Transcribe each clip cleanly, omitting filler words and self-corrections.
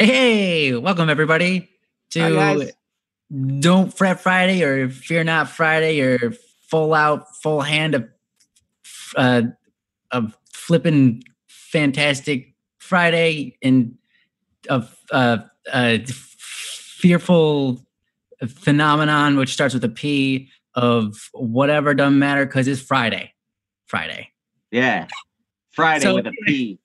Hey, welcome everybody Hi to guys. Don't Fret Friday or Fear Not Friday or full out, full hand uh, of flipping fantastic Friday and of fearful phenomenon, which starts with a P of whatever doesn't matter because it's Friday. Friday. Yeah. Friday So with a P.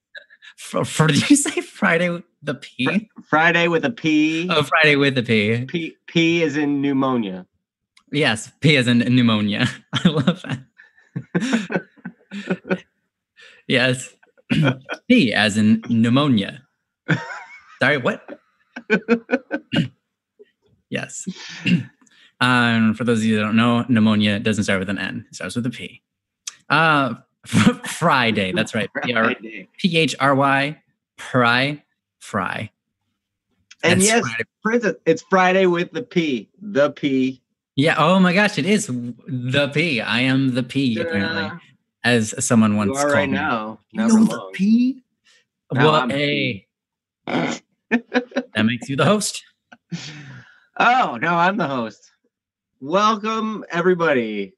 did you say Friday with the P? Friday with a P. Oh, Friday with the P. P is in pneumonia. Yes, P as in pneumonia. I love that. Yes. P as in pneumonia. Sorry, what? Yes. For those of you that don't know, pneumonia doesn't start with an N. It starts with a P. Friday. That's right. Friday. P-H-R-Y. Fry. And That's yes, Friday. Princess, it's Friday with the P. The P. Yeah. Oh my gosh, it is the P. I am the P, apparently, as someone once you are called right me. now. You know the P? Now Well, I'm hey. That makes you the host. Oh, no, I'm the host. Welcome, everybody.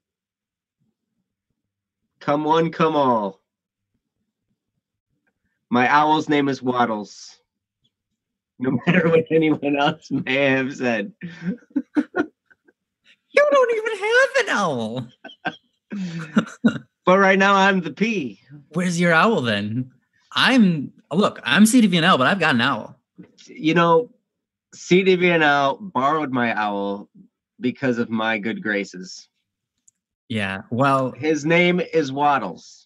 Come one, come all. My owl's name is Waddles. No matter what anyone else may have said. You don't even have an owl. But right now I'm the P. Where's your owl then? I'm CDVNL, but I've got an owl. You know, CDVNL borrowed my owl because of my good graces. Yeah, well, his name is Waddles.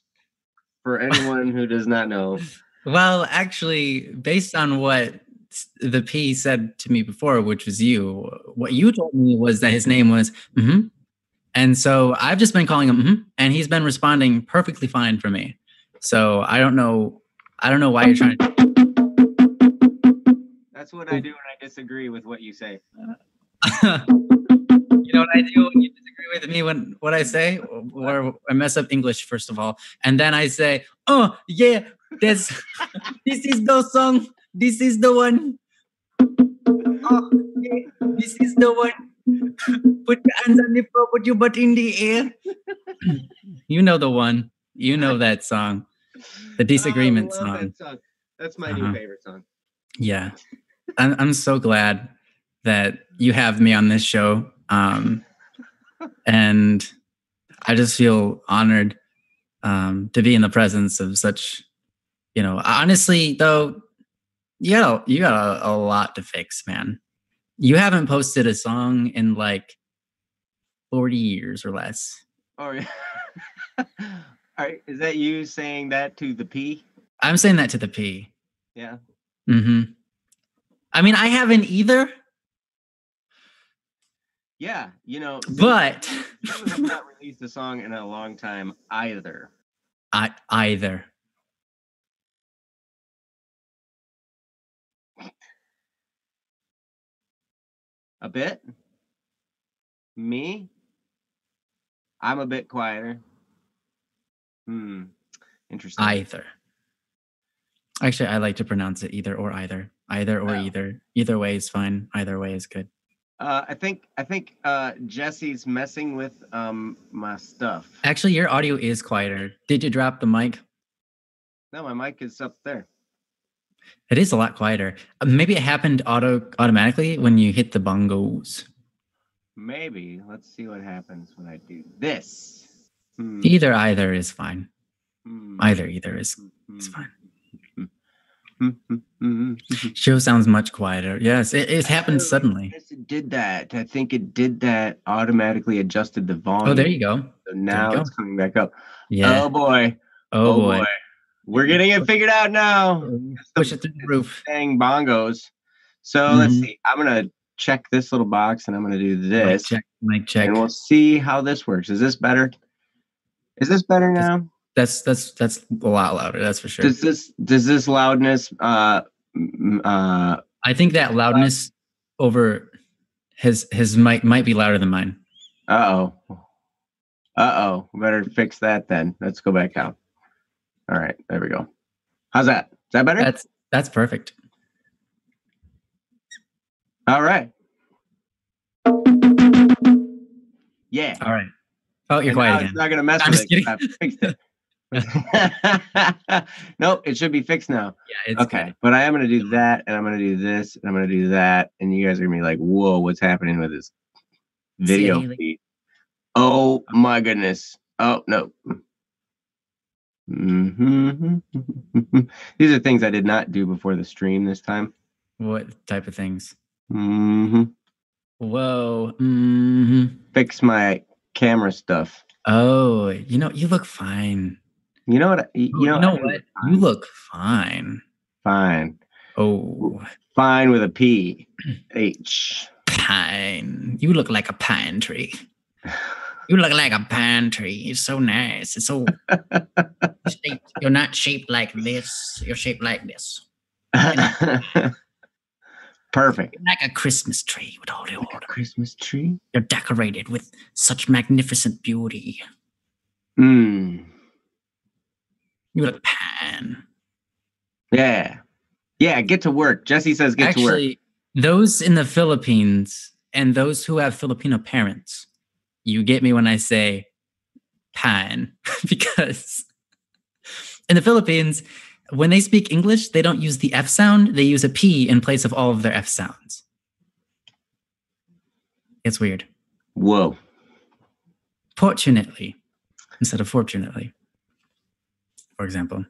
For anyone who does not know. Well, actually, based on what the P said to me before, which was you, what you told me was that his name was and so I've just been calling him and he's been responding perfectly fine for me. So I don't know why you're trying to. That's what I do when I disagree with what you say. You know what I do when you disagree with me when what I say, or I mess up English first of all, and then I say, "Oh yeah, this is the song. This is the one. Oh yeah, this is the one. Put your hands on the floor, put your butt in the air." You know the one. You know that song, the disagreement I love song. That song. That's my new favorite song. Yeah, I'm so glad that you have me on this show. And I just feel honored to be in the presence of such, honestly, though, you got a lot to fix, man. You haven't posted a song in like 40 years or less. Oh, yeah. All right. Is that you saying that to the P? I'm saying that to the P. Yeah. Mm-hmm. I mean, I haven't either. Yeah, but you have not released a song in a long time either. Either. A bit. Me? I'm a bit quieter. Interesting. Either. Actually, I like to pronounce it either or either. Either or either. Either way is fine. Either way is good. I think Jesse's messing with my stuff. Actually, your audio is quieter. Did you drop the mic? No, my mic is up there. It is a lot quieter. Maybe it happened automatically when you hit the bongos. Maybe. Let's see what happens when I do this. Either is fine. Either is fine. Show sounds much quieter. Yes, it happened suddenly. Yes, it did that. I think it did that. Automatically adjusted the volume. Oh, there you go. So now it's coming back up. Yeah. Oh boy. Oh boy. We're getting it figured out now. Push it through the roof. Dang bongos. So let's see. I'm gonna check this little box and I'm gonna do this. Mic check. And we'll see how this works. Is this better? Is this better now? That's a lot louder. That's for sure. Does this loudness? I think that loudness over his mic might be louder than mine. Uh oh. Better fix that then. Let's go back out. All right, there we go. How's that? Is that better? That's perfect. All right. Yeah. All right. Oh, you're And quiet now again. it's not gonna mess I'm with just it. 'Cause kidding. I fixed it. Nope, it should be fixed now. Yeah, it's Okay, good. but I am gonna do that, and I'm gonna do this, and I'm gonna do that, and you guys are gonna be like, "Whoa, what's happening with this video Silly. feed?" Oh my goodness! Oh no. Mhm. These are things I did not do before the stream this time. What type of things? hmm Whoa. Fix my camera stuff. Oh, you look fine. You know what? Oh, you I know do what? look You fine. look fine. Fine. Oh, Fine with a P. H. pine. You look like a pine tree. You look like a pine tree. It's so nice. It's so you're not shaped like this. You're shaped like this. Perfect. You're like a Christmas tree with all the Like a order. Christmas tree. You're decorated with such magnificent beauty. Mm. You look pine. Yeah. Yeah. Get to work. Jesse says get to work. Actually, those in the Philippines and those who have Filipino parents, you get me when I say pine because in the Philippines, when they speak English, they don't use the F sound. They use a P in place of all of their F sounds. It's weird. Whoa. Fortunately, instead of fortunately, for example.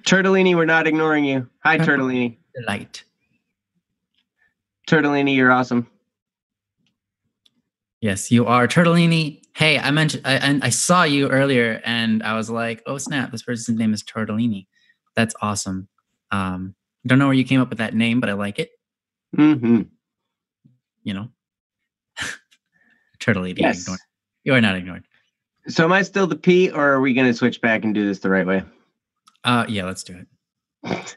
Turtellini, we're not ignoring you. Hi, Turtellini. Delight. Turtellini, you're awesome. Yes, you are. Turtellini. Hey, I saw you earlier and I was like, oh snap, this person's name is Turtellini. That's awesome. Don't know where you came up with that name, but I like it. Mm-hmm. You know. Turtellini. Yes. Ignored. You are not ignored. So am I still the P, or are we going to switch back and do this the right way? Yeah, let's do it.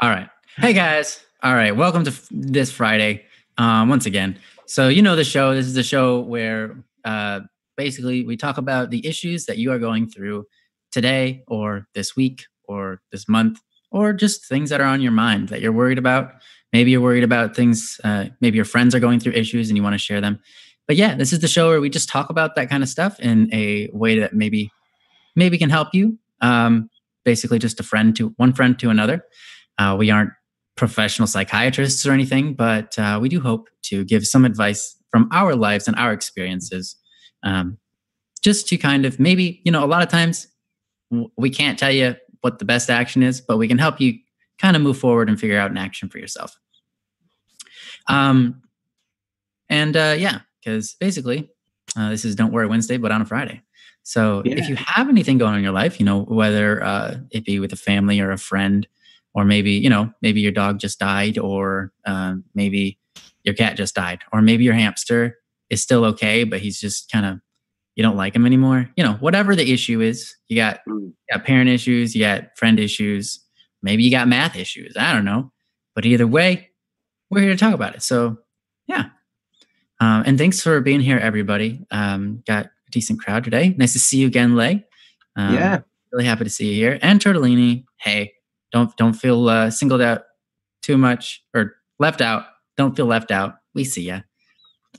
All right. Hey guys. All right. Welcome to this Friday. Once again. So you know the show. This is the show where basically we talk about the issues that you are going through today or this week or this month or just things that are on your mind that you're worried about. Maybe you're worried about things. Maybe your friends are going through issues and you want to share them. But yeah, this is the show where we just talk about that kind of stuff in a way that maybe can help you. Basically, just one friend to another. We aren't professional psychiatrists or anything, but we do hope to give some advice from our lives and our experiences, just to kind of maybe, a lot of times we can't tell you what the best action is, but we can help you kind of move forward and figure out an action for yourself. Yeah, because basically this is Don't Worry Wednesday, but on a Friday. So if you have anything going on in your life, whether it be with a family or a friend, or maybe, maybe your dog just died, or maybe your cat just died, or maybe your hamster is still okay, but he's just kind of, you don't like him anymore. Whatever the issue is, you got parent issues, you got friend issues, maybe you got math issues. I don't know. But either way, we're here to talk about it. So yeah. And thanks for being here, everybody. Got a decent crowd today. Nice to see you again, Lay. Really happy to see you here. And Turtellini, hey, don't feel singled out too much or left out. Don't feel left out. We see ya.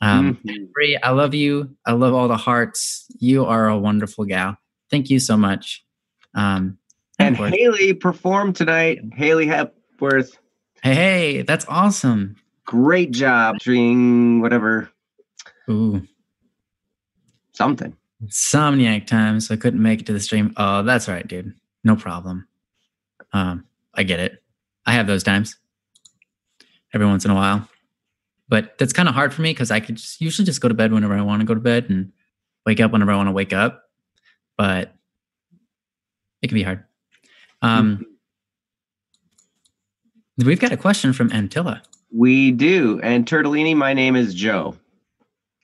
Bree, I love you. I love all the hearts. You are a wonderful gal. Thank you so much. And Haley performed tonight. Haley Hepworth. Hey, that's awesome. Great job doing whatever. Ooh. Something. Insomniac time, so I couldn't make it to the stream. Oh, that's all right, dude. No problem. I get it. I have those times every once in a while. But that's kind of hard for me because I could usually just go to bed whenever I want to go to bed and wake up whenever I want to wake up. But it can be hard. We've got a question from Antilla. We do. And Turtellini, my name is Joe.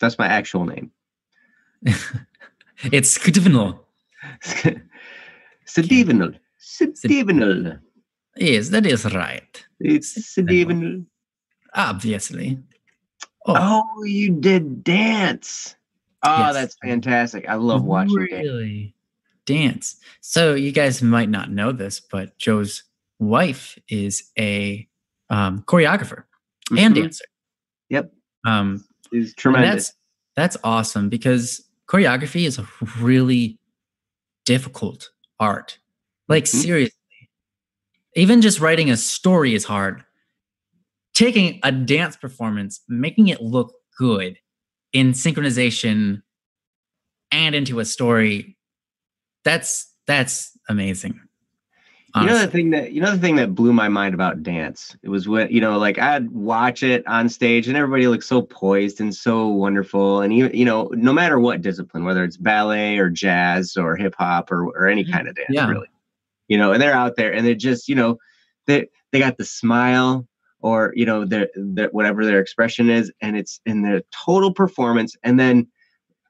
That's my actual name. It's Skdivinal. Skdivinal. Yes, that is right. It's Skdivinal. Obviously. Oh, you did dance. Oh, yes. That's fantastic. I love watching dance. So you guys might not know this, but Joe's wife is a choreographer and dancer. Yep. Is tremendous. That's awesome, because choreography is a really difficult art. Like seriously, even just writing a story is hard. Taking a dance performance, making it look good in synchronization and into a story, that's amazing. Honestly. The thing that blew my mind about dance, it was when, like I'd watch it on stage and everybody looks so poised and so wonderful. And no matter what discipline, whether it's ballet or jazz or hip hop or any kind of dance, really, and they're out there and they're just, they got the smile or, their whatever their expression is, and it's in their total performance. And then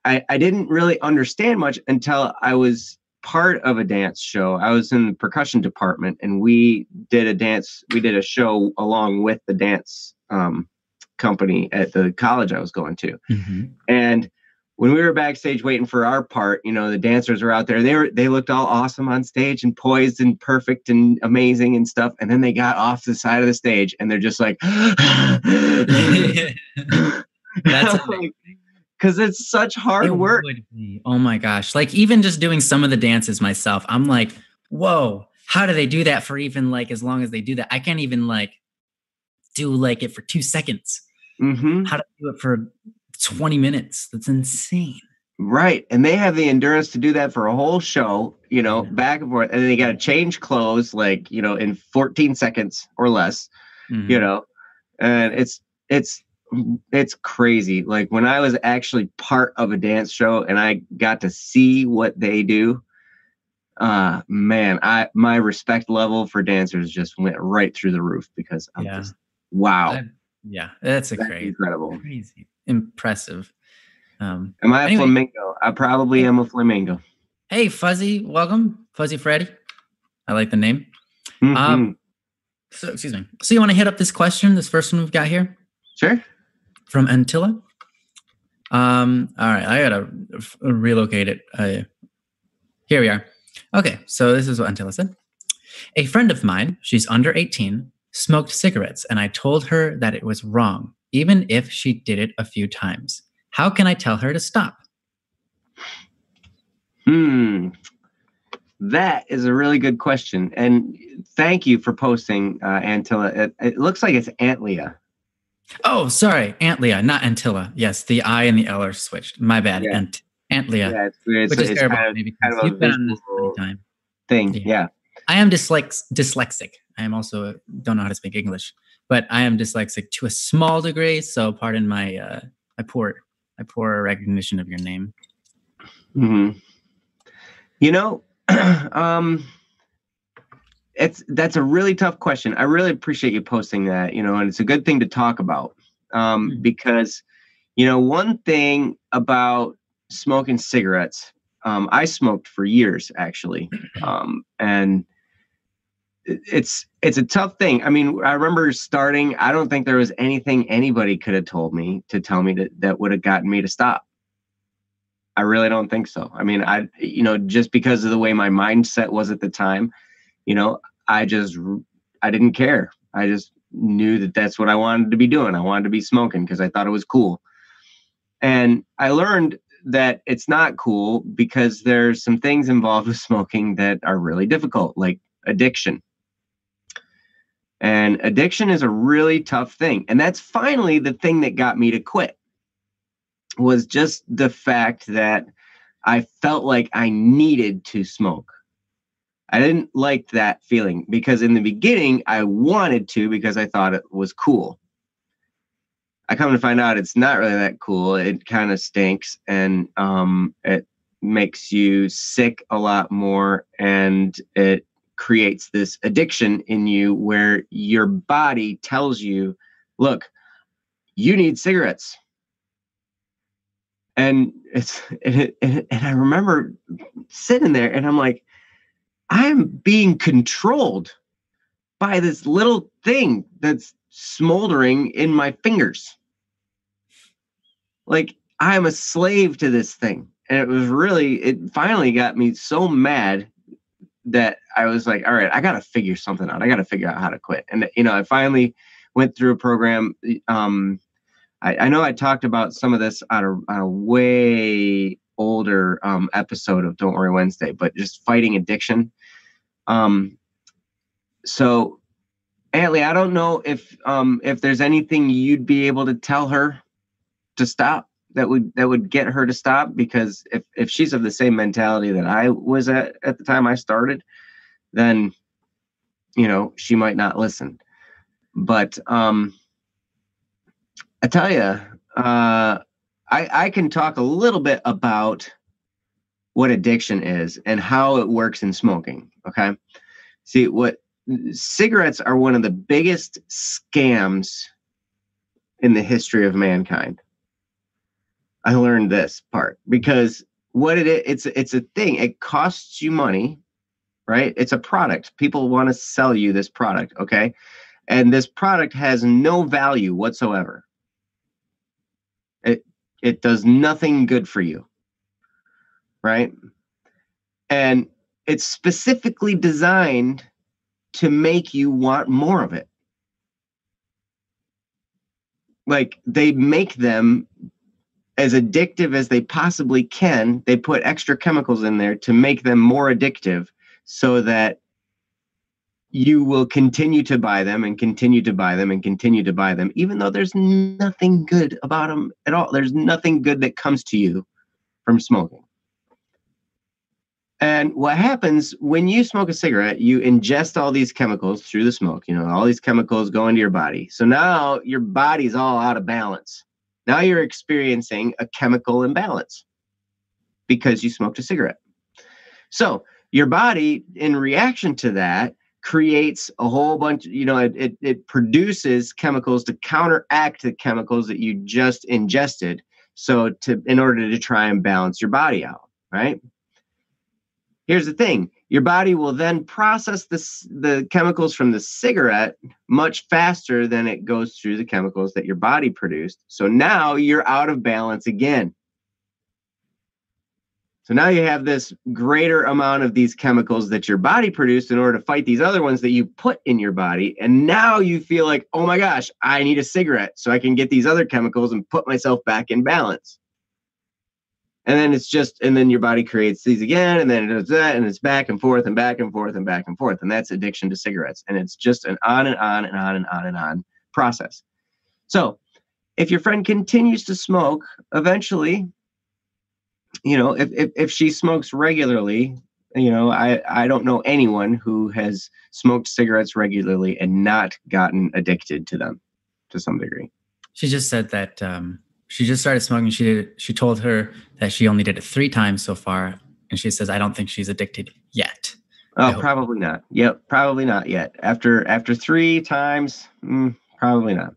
I didn't really understand much until I was part of a dance show. I was in the percussion department, and we did a show along with the dance company at the college I was going to. And when we were backstage waiting for our part, the dancers were out there. They looked all awesome on stage and poised and perfect and amazing and stuff. And then they got off the side of the stage and they're just like, that's amazing. Because it's such hard work. Oh my gosh. Like even just doing some of the dances myself, I'm like, whoa, how do they do that for even like as long as they do that? I can't even like do like it for 2 seconds. How to do it for 20 minutes? That's insane. Right. And they have the endurance to do that for a whole show, back and forth. And then they got to change clothes like, in 14 seconds or less, and it's crazy. Like when I was actually part of a dance show and I got to see what they do, man, my respect level for dancers just went right through the roof, because I'm just, wow. That's incredible. Crazy, impressive. Am I a flamingo? I probably am a flamingo. Hey, Fuzzy, welcome. Fuzzy Freddy. I like the name. So, excuse me. So you want to hit up this question, this first one we've got here? Sure. From Antilla. All right, I gotta relocate it. Here we are. Okay, so this is what Antilla said. A friend of mine, she's under 18, smoked cigarettes, and I told her that it was wrong, even if she did it a few times. How can I tell her to stop? That is a really good question, and thank you for posting, Antilla. It looks like it's Antlia. Oh, sorry, Antlia, not Antilla. Yes, the I and the L are switched. My bad. Yeah. Antlia. Yeah, it's weird. Which is terrible. Kind of you've been on this many time. Thing. Yeah. I am dyslexic. I am also don't know how to speak English, but I am dyslexic to a small degree. So pardon my poor recognition of your name. That's a really tough question. I really appreciate you posting that, and it's a good thing to talk about, because, one thing about smoking cigarettes, I smoked for years actually. And it's a tough thing. I mean, I remember starting, I don't think there was anything anybody could have told me to tell me that would have gotten me to stop. I really don't think so. I mean, just because of the way my mindset was at the time, I didn't care. I just knew that that's what I wanted to be doing. I wanted to be smoking because I thought it was cool. And I learned that it's not cool because there's some things involved with smoking that are really difficult, like addiction. And addiction is a really tough thing. And that's finally the thing that got me to quit, was just the fact that I felt like I needed to smoke. I didn't like that feeling, because in the beginning I wanted to, because I thought it was cool. I come to find out it's not really that cool. It kind of stinks, and it makes you sick a lot more, and it creates this addiction in you where your body tells you, look, you need cigarettes. And I remember sitting there and I'm like, I'm being controlled by this little thing that's smoldering in my fingers. Like, I'm a slave to this thing. And it finally got me so mad that I was like, all right, I got to figure something out. I got to figure out how to quit. And, you know, I finally went through a program. I know I talked about some of this on a way older episode of Don't Worry Wednesday, but just fighting addiction. So, Antley, I don't know if there's anything you'd be able to tell her to stop that would get her to stop, because if she's of the same mentality that I was at the time I started, then, you know, she might not listen. But I tell you, I can talk a little bit about what addiction is and how it works in smoking. Okay. See, cigarettes are one of the biggest scams in the history of mankind. I learned this part because it's a thing. It costs you money, right? It's a product. People want to sell you this product. Okay. And this product has no value whatsoever. It does nothing good for you, right? And it's specifically designed to make you want more of it. Like, they make them as addictive as they possibly can. They put extra chemicals in there to make them more addictive so that you will continue to buy them and continue to buy them and continue to buy them, even though there's nothing good about them at all. There's nothing good that comes to you from smoking. And what happens when you smoke a cigarette, you ingest all these chemicals through the smoke. You know, all these chemicals go into your body. So now your body's all out of balance. Now you're experiencing a chemical imbalance because you smoked a cigarette. So your body, in reaction to that, creates a whole bunch, you know, it produces chemicals to counteract the chemicals that you just ingested. So in order to try and balance your body out, right? Here's the thing. Your body will then process the chemicals from the cigarette much faster than it goes through the chemicals that your body produced. So now you're out of balance again. So now you have this greater amount of these chemicals that your body produced in order to fight these other ones that you put in your body. And now you feel like, oh my gosh, I need a cigarette so I can get these other chemicals and put myself back in balance. And then your body creates these again, and then it does that, and it's back and forth and back and forth and back and forth. And that's addiction to cigarettes. And it's just an on and on and on and on and on process. So if your friend continues to smoke, eventually, you know, if she smokes regularly, you know, I don't know anyone who has smoked cigarettes regularly and not gotten addicted to them to some degree. She just said that she just started smoking. She told her that she only did it 3 times so far, and she says, I don't think she's addicted yet. Oh, probably not. Yep, probably not yet. After 3 times, probably not.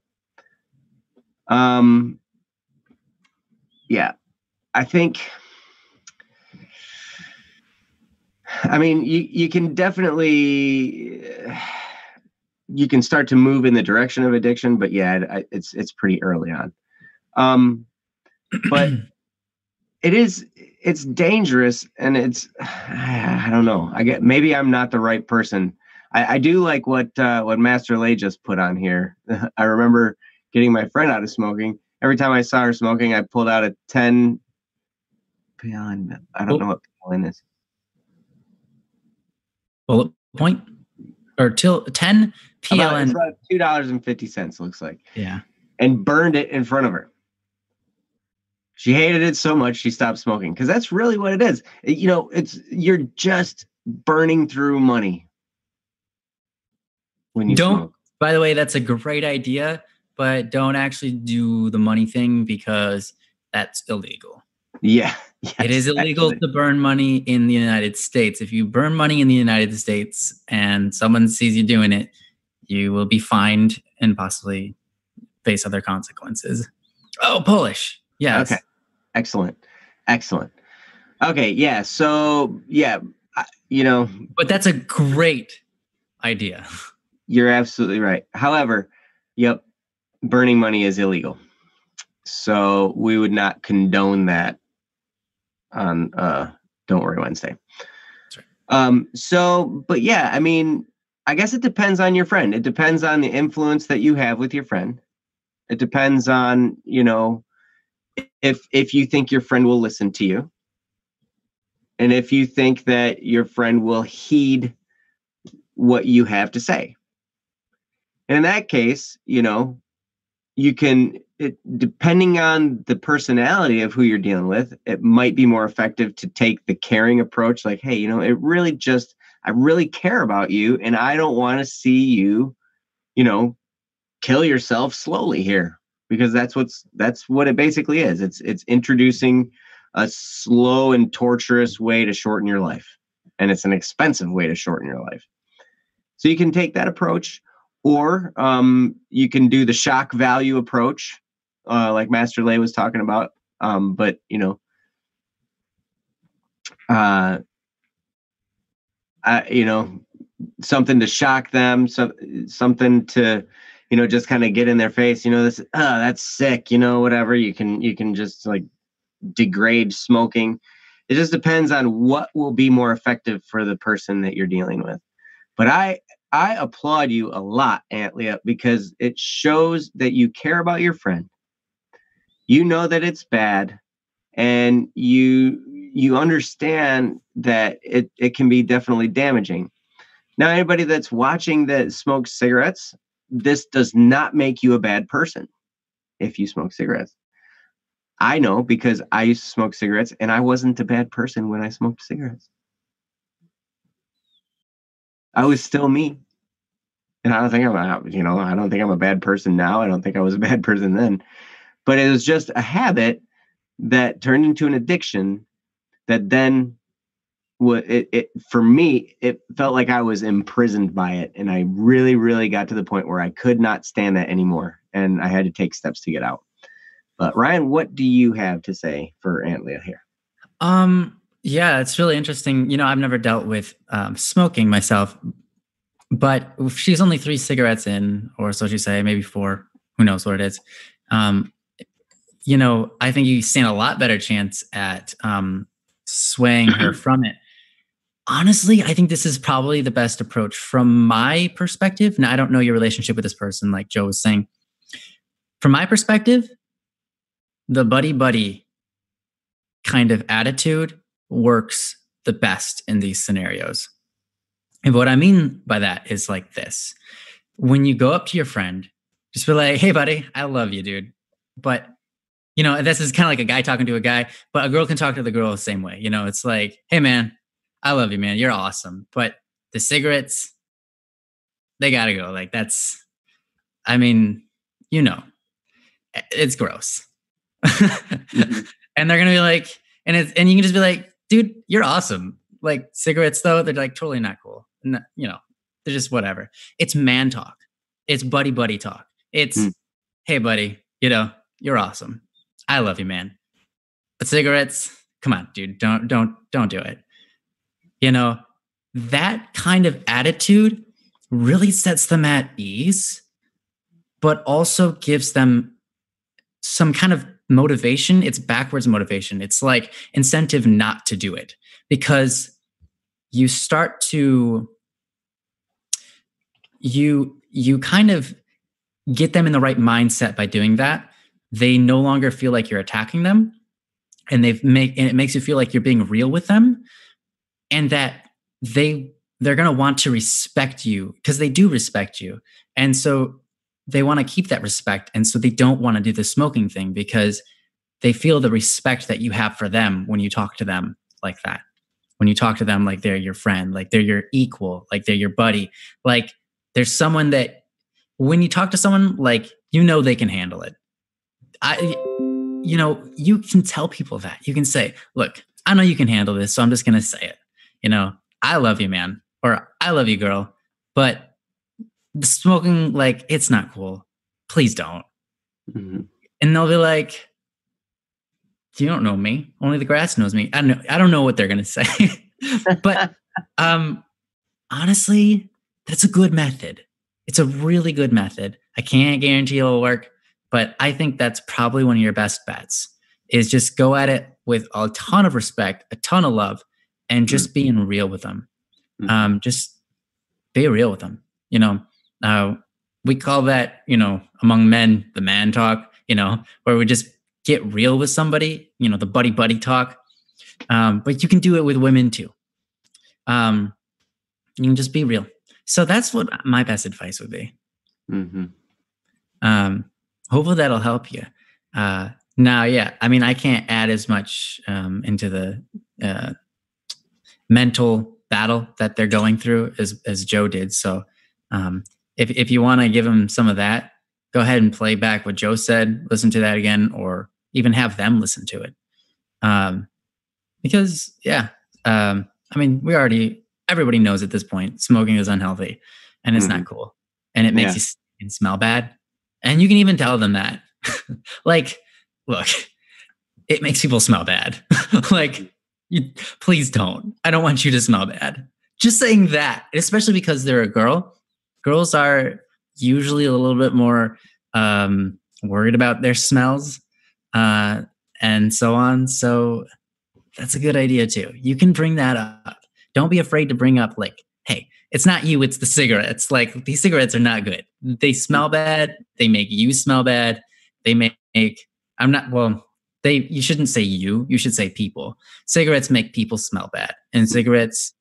Yeah, I think. I mean, you can definitely you can start to move in the direction of addiction, but yeah, it's pretty early on. But it's dangerous, and I don't know. Maybe I'm not the right person. I do like what Master Lay just put on here. I remember getting my friend out of smoking. Every time I saw her smoking, I pulled out a 10 PLN. I don't know what PLN is. Bullet point or 10 PLN. It's about $2.50, looks like. Yeah. And burned it in front of her. She hated it so much she stopped smoking, because that's really what it is. You know, you're just burning through money when you smoke. By the way, that's a great idea, but don't actually do the money thing, because that's illegal. Yeah. Yes, it is illegal to burn money in the United States. If you burn money in the United States and someone sees you doing it, you will be fined and possibly face other consequences. Oh, Polish. Yes. Okay. Excellent. Okay. Yeah. So, yeah, you know. But that's a great idea. You're absolutely right. However, yep, burning money is illegal. So we would not condone that on Don't Worry Wednesday. That's right. But yeah, I mean, I guess it depends on your friend. It depends on the influence that you have with your friend. It depends on, if you think your friend will listen to you, and if you think that your friend will heed what you have to say. And in that case, you can, depending on the personality of who you're dealing with, it might be more effective to take the caring approach. Like, hey, I really care about you, and I don't want to see you, kill yourself slowly here, because that's what it basically is. It's introducing a slow and torturous way to shorten your life, and it's an expensive way to shorten your life. So you can take that approach, or you can do the shock value approach, like Master Lay was talking about. But something to shock them, something to, just kind of get in their face. That's sick. Whatever. You can just like degrade smoking. It just depends on what will be more effective for the person that you're dealing with. But I applaud you a lot, Aunt Leah, because it shows that you care about your friend. You know that it's bad, and you understand that it can be definitely damaging. Now, anybody that's watching that smokes cigarettes, this does not make you a bad person if you smoke cigarettes. I know, because I used to smoke cigarettes, and I wasn't a bad person when I smoked cigarettes. I was still me. And I don't think I'm a bad person now. I don't think I was a bad person then. But it was just a habit that turned into an addiction that then for me, it felt like I was imprisoned by it. And I really, really got to the point where I could not stand that anymore. And I had to take steps to get out. But Ryan, what do you have to say for Aunt Leah here? Yeah, it's really interesting. I've never dealt with smoking myself, but if she's only 3 cigarettes in, or so she say, maybe 4, who knows what it is. I think you stand a lot better chance at swaying her from it. Honestly, I think this is probably the best approach from my perspective. Now, I don't know your relationship with this person, like Joe was saying. From my perspective, the buddy kind of attitude works the best in these scenarios. And what I mean by that is like this. When you go up to your friend, just be like, hey, buddy, I love you, dude. But, this is kind of like a guy talking to a guy, but a girl can talk to the girl the same way. It's like, hey, man, I love you, man. You're awesome. But the cigarettes, they got to go. Like, it's gross. Mm-hmm. And they're going to be like, and you can just be like, dude, you're awesome. Like, cigarettes, though, they're like totally not cool. No, they're just whatever. It's man talk. It's buddy talk. It's, hey, buddy, you're awesome. I love you, man. But cigarettes, come on, dude, don't do it. That kind of attitude really sets them at ease, but also gives them some kind of motivation. It's backwards motivation. It's like incentive not to do it, because you start to, you kind of get them in the right mindset by doing that. They no longer feel like you're attacking them, and it makes you feel like you're being real with them, and that they're going to want to respect you, because they do respect you. And so they want to keep that respect. And so they don't want to do the smoking thing, because they feel the respect that you have for them when you talk to them like that. When you talk to them like they're your friend, like they're your equal, like they're your buddy. Like, there's someone that when you talk to someone, like, they can handle it. You can tell people that. You can say, look, I know you can handle this, so I'm just going to say it. I love you, man, or I love you, girl, but the smoking, like, it's not cool. Please don't. Mm-hmm. And they'll be like, you don't know me. Only the grass knows me. I don't know what they're going to say. But honestly, that's a good method. It's a really good method. I can't guarantee it'll work, but I think that's probably one of your best bets, is just go at it with a ton of respect, a ton of love, and just being real with them. Just be real with them. You know, we call that, you know, among men, the man talk, you know, where we just get real with somebody, you know, the buddy buddy talk. But you can do it with women too. You can just be real. So that's what my best advice would be. Hopefully that'll help you. Now, yeah, I mean, I can't add as much into the mental battle that they're going through as Joe did. So if you want to give them some of that, go ahead and play back what Joe said, listen to that again, or even have them listen to it. Because, yeah, I mean, everybody knows at this point, smoking is unhealthy and it's not cool. And it makes you smell bad. And you can even tell them that. Like, look, it makes people smell bad. Like, please don't. I don't want you to smell bad. Just saying that, especially because they're a girl. Girls are usually a little bit more worried about their smells and so on. So that's a good idea too. You can bring that up. Don't be afraid to bring up, like, hey, it's not you, it's the cigarettes. Like, these cigarettes are not good. They smell bad. They make you smell bad. They make, you shouldn't say you should say people. Cigarettes make people smell bad. And cigarettes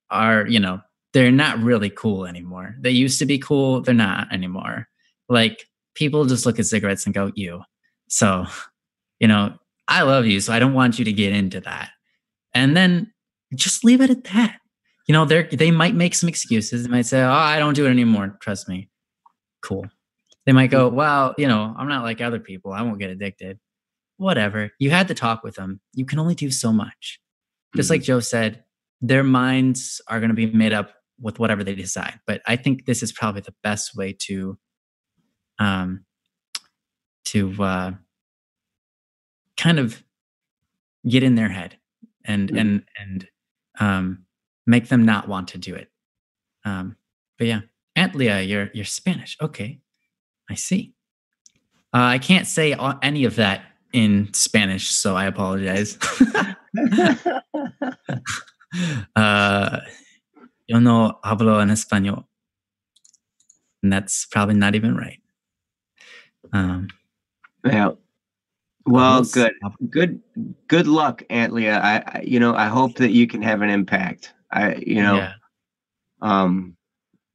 are, you know, they're not really cool anymore. They used to be cool. They're not anymore. Like, people just look at cigarettes and go, ew. So, you know, I love you, so I don't want you to get into that. And then just leave it at that. You know, they might make some excuses. They might say, oh, I don't do it anymore. Trust me. Cool. They might go, well, you know, I'm not like other people. I won't get addicted. Whatever. You had to talk with them. You can only do so much. Just like Joe said, their minds are going to be made up with whatever they decide. But I think this is probably the best way to kind of get in their head and make them not want to do it. But yeah, Aunt Leah, you're Spanish. Okay, I see. I can't say any of that in Spanish, so I apologize. Yo no hablo en español, and that's probably not even right. Yeah. Well, good luck, Aunt Leah. I hope that you can have an impact.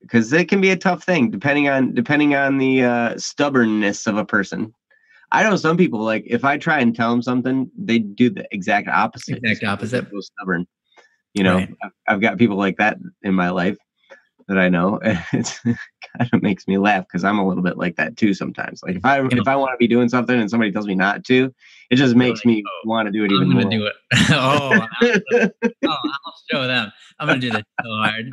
Because it can be a tough thing depending on the stubbornness of a person. I know some people, like, if I try and tell them something, they do the exact opposite. So stubborn. You know, right. I've got people like that in my life that I know. It kind of makes me laugh because I'm a little bit like that too sometimes. Like, if I want to be doing something and somebody tells me not to, it just makes me want to do it even more. I'm going to do it. I'll show them. I'm going to do this so hard.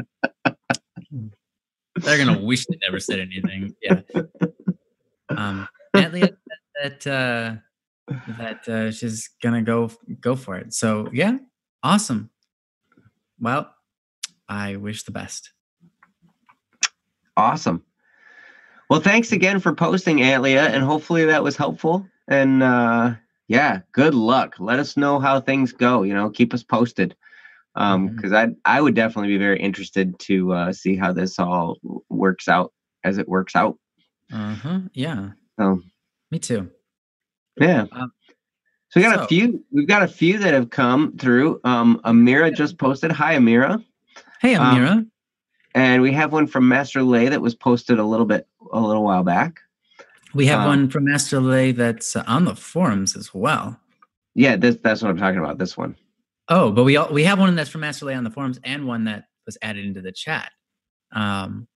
They're going to wish they never said anything. Yeah. Natalie, that she's going to go for it. So, yeah. Awesome. Well, I wish the best. Awesome. Well, thanks again for posting, Aunt Leah, and hopefully that was helpful. And yeah, good luck. Let us know how things go. You know, keep us posted. Because I would definitely be very interested to see how this all works out as it works out. Yeah. So, me too. Yeah. So we've got a few that have come through. Amira just posted. Hi, Amira. Hey, Amira. And we have one from Master Lay that was posted a little while back. We have one from Master Lay that's on the forums as well. Yeah, that's what I'm talking about. This one. Oh, but we have one that's from Master Lay on the forums and one that was added into the chat. About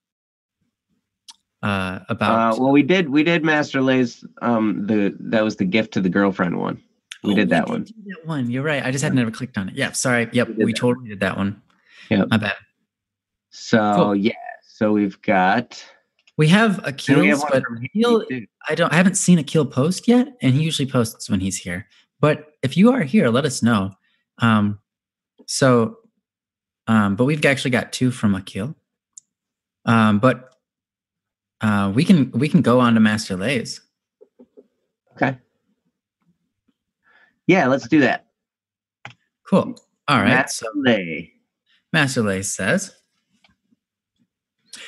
well, we did Master Lay's that was the gift to the girlfriend one. We did that one. That one. You're right. I just had never clicked on it. Yeah, sorry. Yep, we totally did that one. Yeah, my bad. So cool. Yeah, so we have Akil, but Akil, I haven't seen Akil post yet, and he usually posts when he's here. But if you are here, let us know. But we've actually got two from Akil. But we can go on to Master Lay's. Okay. Yeah, let's do that. Cool. All right. Master Lay. Master Lay says,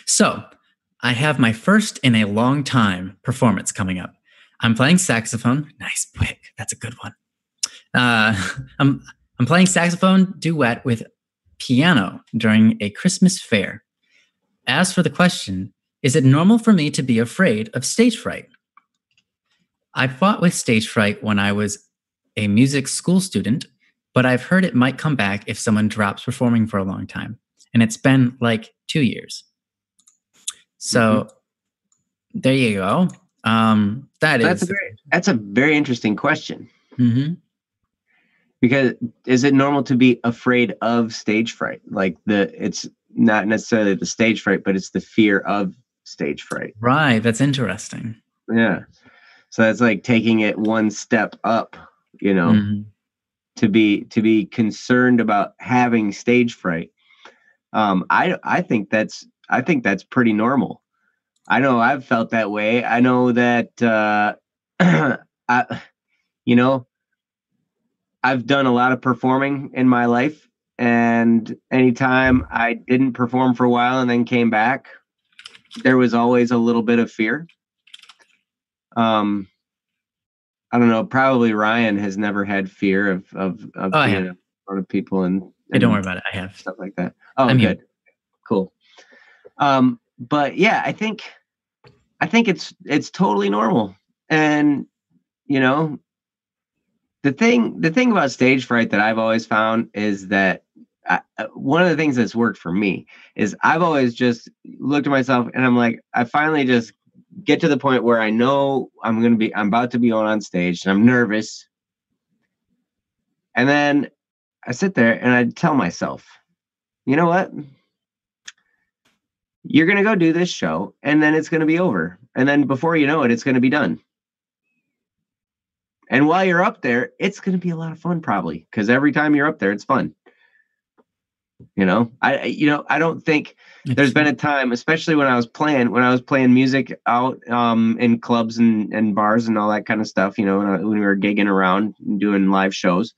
So I have my first in a long time performance coming up. I'm playing saxophone. Nice pick. That's a good one. Uh, I'm I'm playing saxophone duet with piano during a Christmas fair. As for the question, is it normal for me to be afraid of stage fright? I fought with stage fright when I was a music school student, but I've heard it might come back if someone drops performing for a long time. And it's been like 2 years. So there you go. That's a very interesting question. Mm-hmm. Because is it normal to be afraid of stage fright? Like it's not necessarily the stage fright, but it's the fear of stage fright. Right. That's interesting. Yeah. So that's like taking it one step up, you know, to be concerned about having stage fright. I think that's pretty normal. I know I've felt that way. I know that I've done a lot of performing in my life, and anytime I didn't perform for a while and then came back, there was always a little bit of fear. I don't know. Probably Ryan has never had fear of being in front of people and hey, don't worry about it. I have stuff like that. Oh, I'm good, here. Cool. But yeah, I think it's totally normal, and you know, the thing about stage fright that I've always found is that one of the things that's worked for me is I've always just looked at myself and I'm like, I finally just get to the point where I know I'm about to be on stage and I'm nervous. And then I sit there and I tell myself, you know what? You're going to go do this show and then it's going to be over. And then before you know it, it's going to be done. And while you're up there, it's going to be a lot of fun probably, because every time you're up there, it's fun. I don't think there's been a time, especially when I was playing music out in clubs and bars and all that kind of stuff, when we were gigging around and doing live shows.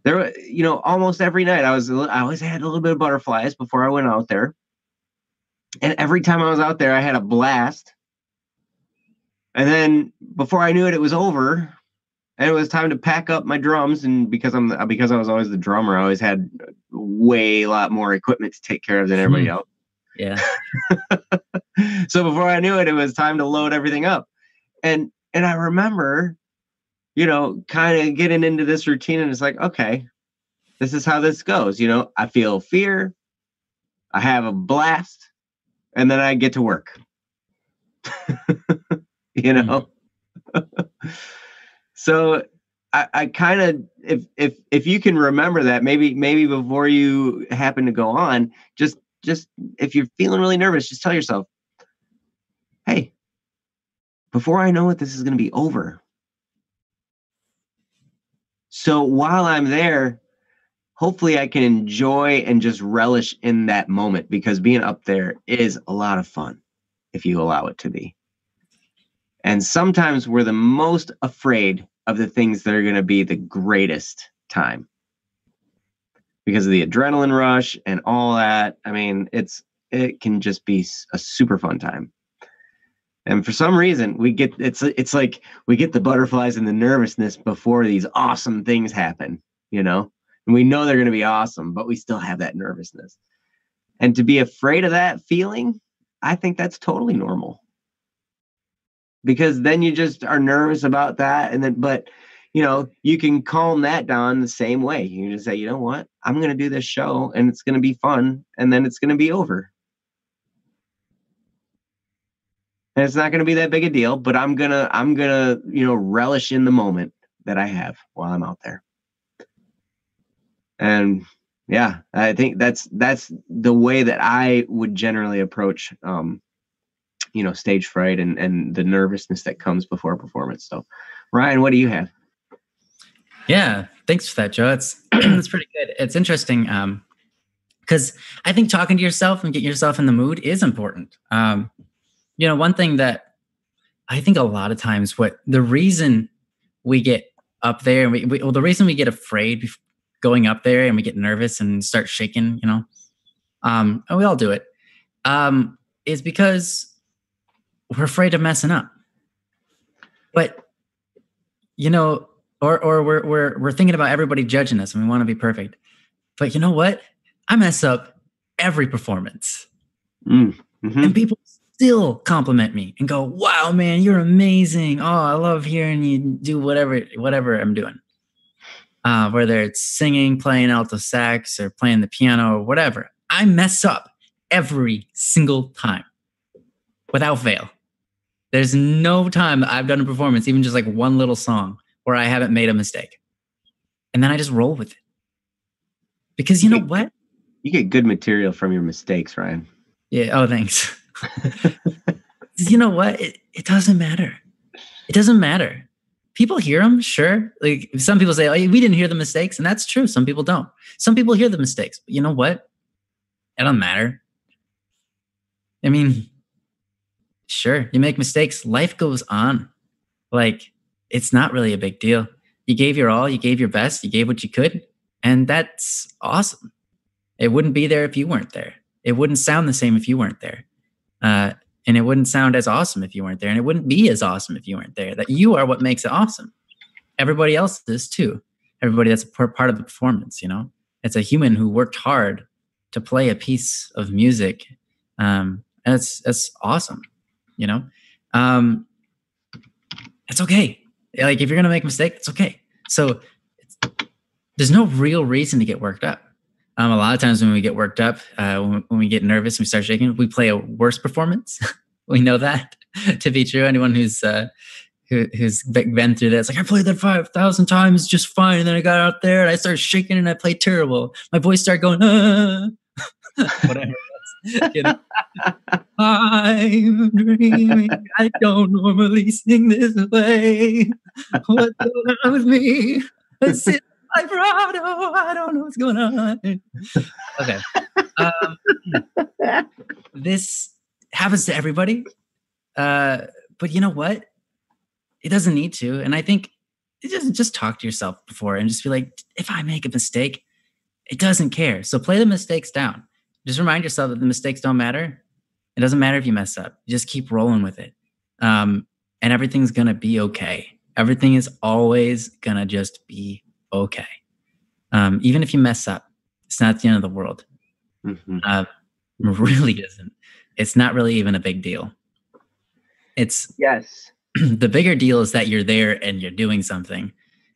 There were, almost every night I always had a little bit of butterflies before I went out there. And every time I was out there, I had a blast. And then before I knew it, it was over. And it was time to pack up my drums, and because I was always the drummer, I always had way a lot more equipment to take care of than everybody else. Yeah. So before I knew it, it was time to load everything up. And I remember, kind of getting into this routine, and it's like, okay, this is how this goes. I feel fear, I have a blast, and then I get to work. So I kind of, if you can remember that, maybe before you happen to go on, just if you're feeling really nervous, just tell yourself, hey, before I know it, this is going to be over. So while I'm there, hopefully I can enjoy and just relish in that moment, because being up there is a lot of fun if you allow it to be. And sometimes we're the most afraid of the things that are going to be the greatest time, because of the adrenaline rush and all that. I mean, it can just be a super fun time. And for some reason, it's like we get the butterflies and the nervousness before these awesome things happen, and we know they're going to be awesome, but we still have that nervousness. And to be afraid of that feeling, I think that's totally normal. Because then you just are nervous about that. But you can calm that down the same way. You can just say, you know what, I'm going to do this show and it's going to be fun. And then it's going to be over. And it's not going to be that big a deal, but I'm going to, relish in the moment that I have while I'm out there. And yeah, I think that's the way that I would generally approach, stage fright and the nervousness that comes before a performance. So, Ryan, what do you have? Yeah, thanks for that, Joe. It's pretty good. It's interesting because I think talking to yourself and getting yourself in the mood is important. One thing that I think a lot of times, the reason we get up there and the reason we get afraid going up there and we get nervous and start shaking, and we all do it. is because we're afraid of messing up. But or we're thinking about everybody judging us and we want to be perfect. But you know what? I mess up every performance. Mm-hmm. And people still compliment me and go, wow, man, you're amazing. Oh, I love hearing you do whatever I'm doing. Whether it's singing, playing alto sax, or playing the piano or whatever. I mess up every single time without fail. There's no time that I've done a performance, even just like one little song, where I haven't made a mistake. And then I just roll with it. Because you know what? You get good material from your mistakes, Ryan. Yeah. Oh, thanks. You know what? It doesn't matter. It doesn't matter. People hear them, sure. Like some people say, oh, we didn't hear the mistakes. And that's true. Some people don't. Some people hear the mistakes. But you know what? It don't matter. I mean, sure, you make mistakes. Life goes on. Like, it's not really a big deal. You gave your all. You gave your best. You gave what you could. And that's awesome. It wouldn't be there if you weren't there. It wouldn't sound the same if you weren't there. And it wouldn't sound as awesome if you weren't there. And it wouldn't be as awesome if you weren't there. That you are what makes it awesome. Everybody else is too. Everybody that's a part of the performance, It's a human who worked hard to play a piece of music. That's awesome, It's okay. Like if you're going to make a mistake, it's okay. So there's no real reason to get worked up. A lot of times when we get worked up, when we get nervous and we start shaking, we play a worse performance. We know that to be true. Anyone who's been through that, it's like, I played that 5,000 times just fine. And then I got out there and I started shaking and I played terrible. My voice started going, whatever. I'm dreaming. I don't normally sing this way. What's going on with me? Vibrato. I don't know what's going on. Okay. This happens to everybody. But you know what? It doesn't need to. And I think it doesn't just talk to yourself before and just be like, if I make a mistake, it doesn't care. So play the mistakes down. Just remind yourself that the mistakes don't matter. It doesn't matter if you mess up. You just keep rolling with it. And everything's going to be okay. Everything is always going to just be okay. Even if you mess up, it's not the end of the world. Mm-hmm. Really isn't. It's not really even a big deal. It's yes. The bigger deal is that you're there and you're doing something.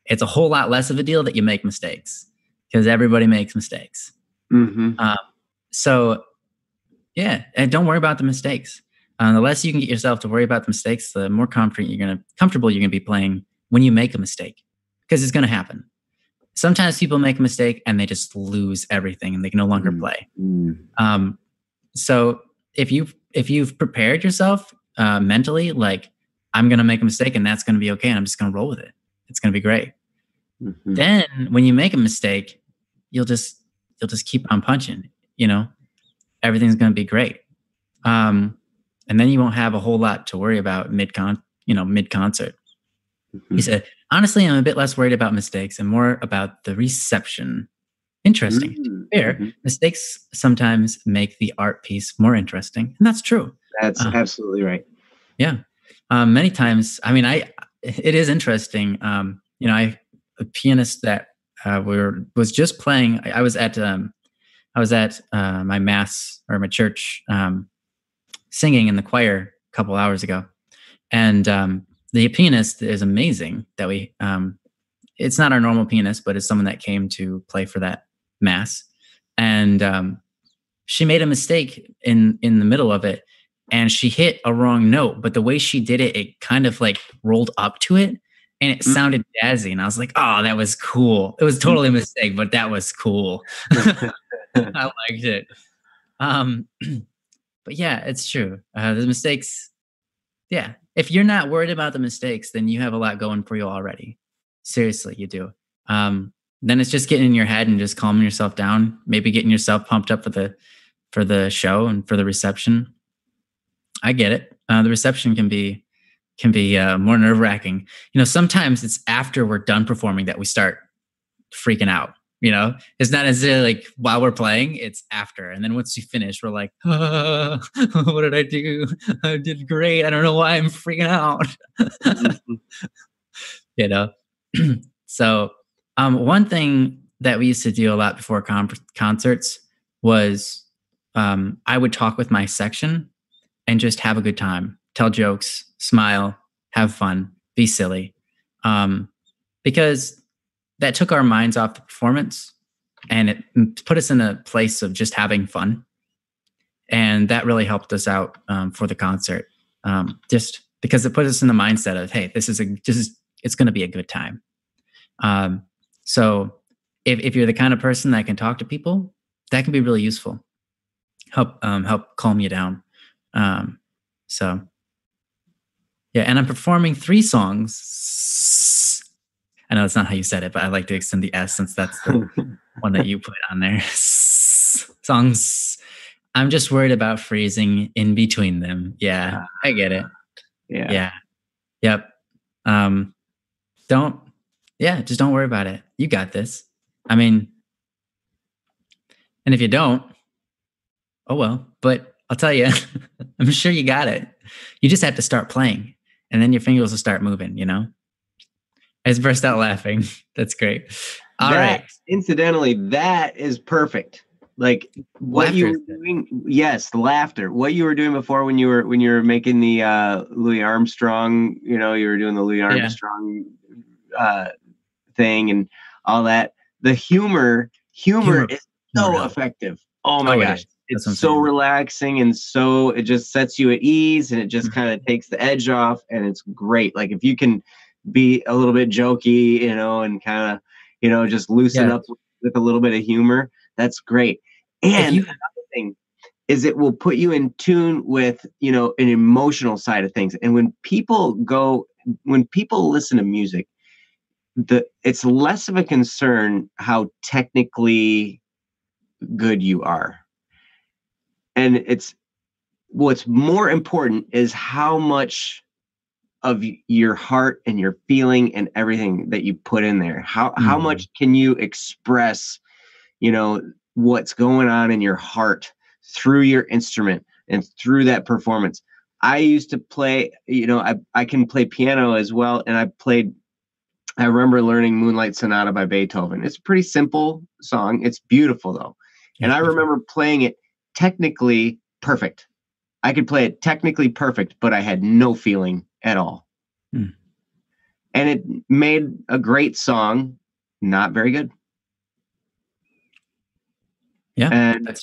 It's a whole lot less of a deal that you make mistakes because everybody makes mistakes. Mm-hmm. So yeah, and don't worry about the mistakes. The less you can get yourself to worry about the mistakes, the more comfortable you're gonna be playing when you make a mistake, because it's gonna happen. Sometimes people make a mistake and they just lose everything and they can no longer play. So if you've prepared yourself mentally, like I'm gonna make a mistake and that's gonna be okay, and I'm just gonna roll with it. It's gonna be great. Mm-hmm. Then when you make a mistake, you'll just keep on punching. Everything's gonna be great. And then you won't have a whole lot to worry about mid-concert. Mm-hmm. He said, honestly, I'm a bit less worried about mistakes and more about the reception. Interesting. Mm-hmm. Fair. Mm-hmm. Mistakes sometimes make the art piece more interesting. And that's true. That's absolutely right. Yeah. Many times, it is interesting. A pianist that was just playing, I was at my mass or my church, singing in the choir a couple hours ago. And the pianist is amazing that it's not our normal pianist, but it's someone that came to play for that mass. And she made a mistake in the middle of it, and she hit a wrong note. But the way she did it, it kind of like rolled up to it, and it sounded jazzy. And I was like, oh, that was cool. It was totally a mistake, but that was cool. I liked it. But yeah, it's true. The mistakes, yeah. If you're not worried about the mistakes, then you have a lot going for you already. Seriously, you do. Then it's just getting in your head and just calming yourself down. Maybe getting yourself pumped up for the show and for the reception. I get it. The reception can be more nerve-wracking. Sometimes it's after we're done performing that we start freaking out. It's not necessarily like while we're playing, it's after. And then once you finish, we're like, what did I do? I did great. I don't know why I'm freaking out. So one thing that we used to do a lot before concerts was I would talk with my section and just have a good time, tell jokes, smile, have fun, be silly. Because that took our minds off the performance and it put us in a place of just having fun. And that really helped us out for the concert. Just because it put us in the mindset of, hey, it's going to be a good time. So if you're the kind of person that can talk to people, that can be really useful. Help calm you down. So yeah, and I'm performing 3 songs. I know that's not how you said it, but I like to extend the S since that's the one that you put on there. Songs. I'm just worried about freezing in between them. Yeah, I get it. Yeah. Yep. Just don't worry about it. You got this. I mean, and if you don't, oh well, but I'll tell you, I'm sure you got it. You just have to start playing and then your fingers will start moving, I just burst out laughing. That's great. All right. Incidentally, that is perfect. Like what Laughter you were doing. Yes, the laughter. What you were doing before when you were making the Louis Armstrong, you were doing the Louis Armstrong thing and all that. The humor is so effective. Oh my gosh. It's so relaxing and so it just sets you at ease and it just kind of takes the edge off and it's great. Like if you can be a little bit jokey, and kind of, just loosen up with a little bit of humor, that's great. And another thing is it will put you in tune with, an emotional side of things. And when people listen to music, it's less of a concern how technically good you are. And what's more important is how much of your heart and your feeling and everything that you put in there. How much can you express, what's going on in your heart through your instrument and through that performance. I used to play, I can play piano as well. And I remember learning Moonlight Sonata by Beethoven. It's a pretty simple song. It's beautiful though. And I remember playing it technically perfect. I could play it technically perfect, but I had no feeling at all. And it made a great song, not very good. Yeah. And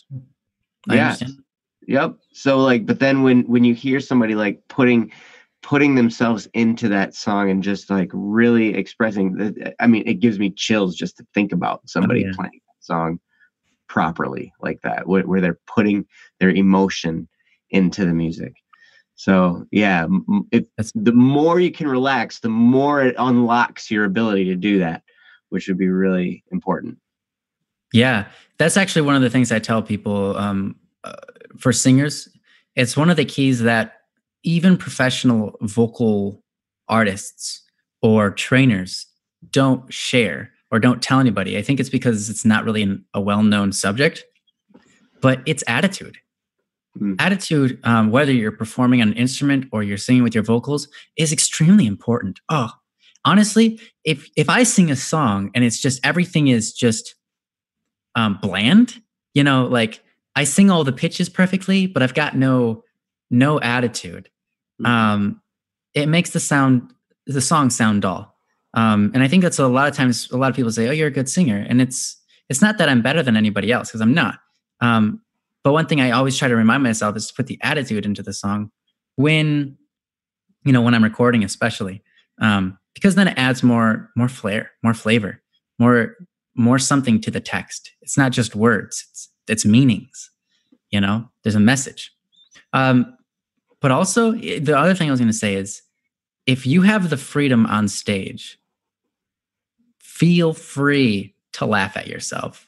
yep. So but then when you hear somebody like putting themselves into that song and just like really expressing it gives me chills just to think about somebody playing that song properly like that, where they're putting their emotion into the music. So yeah, the more you can relax, the more it unlocks your ability to do that, which would be really important. Yeah, that's actually one of the things I tell people for singers. It's one of the keys that even professional vocal artists or trainers don't share or don't tell anybody. I think it's because it's not really a well-known subject, but it's attitude. Attitude, whether you're performing on an instrument or you're singing with your vocals, is extremely important. Oh, honestly, if I sing a song and it's just everything is just bland, like I sing all the pitches perfectly, but I've got no attitude. It makes the song sound dull. And I think that's a lot of times a lot of people say, "Oh, you're a good singer," and it's not that I'm better than anybody else because I'm not. But one thing I always try to remind myself is to put the attitude into the song when I'm recording, especially, because then it adds more flair, more flavor, more something to the text. It's not just words; it's meanings. There's a message. But also, the other thing I was going to say is, if you have the freedom on stage, feel free to laugh at yourself.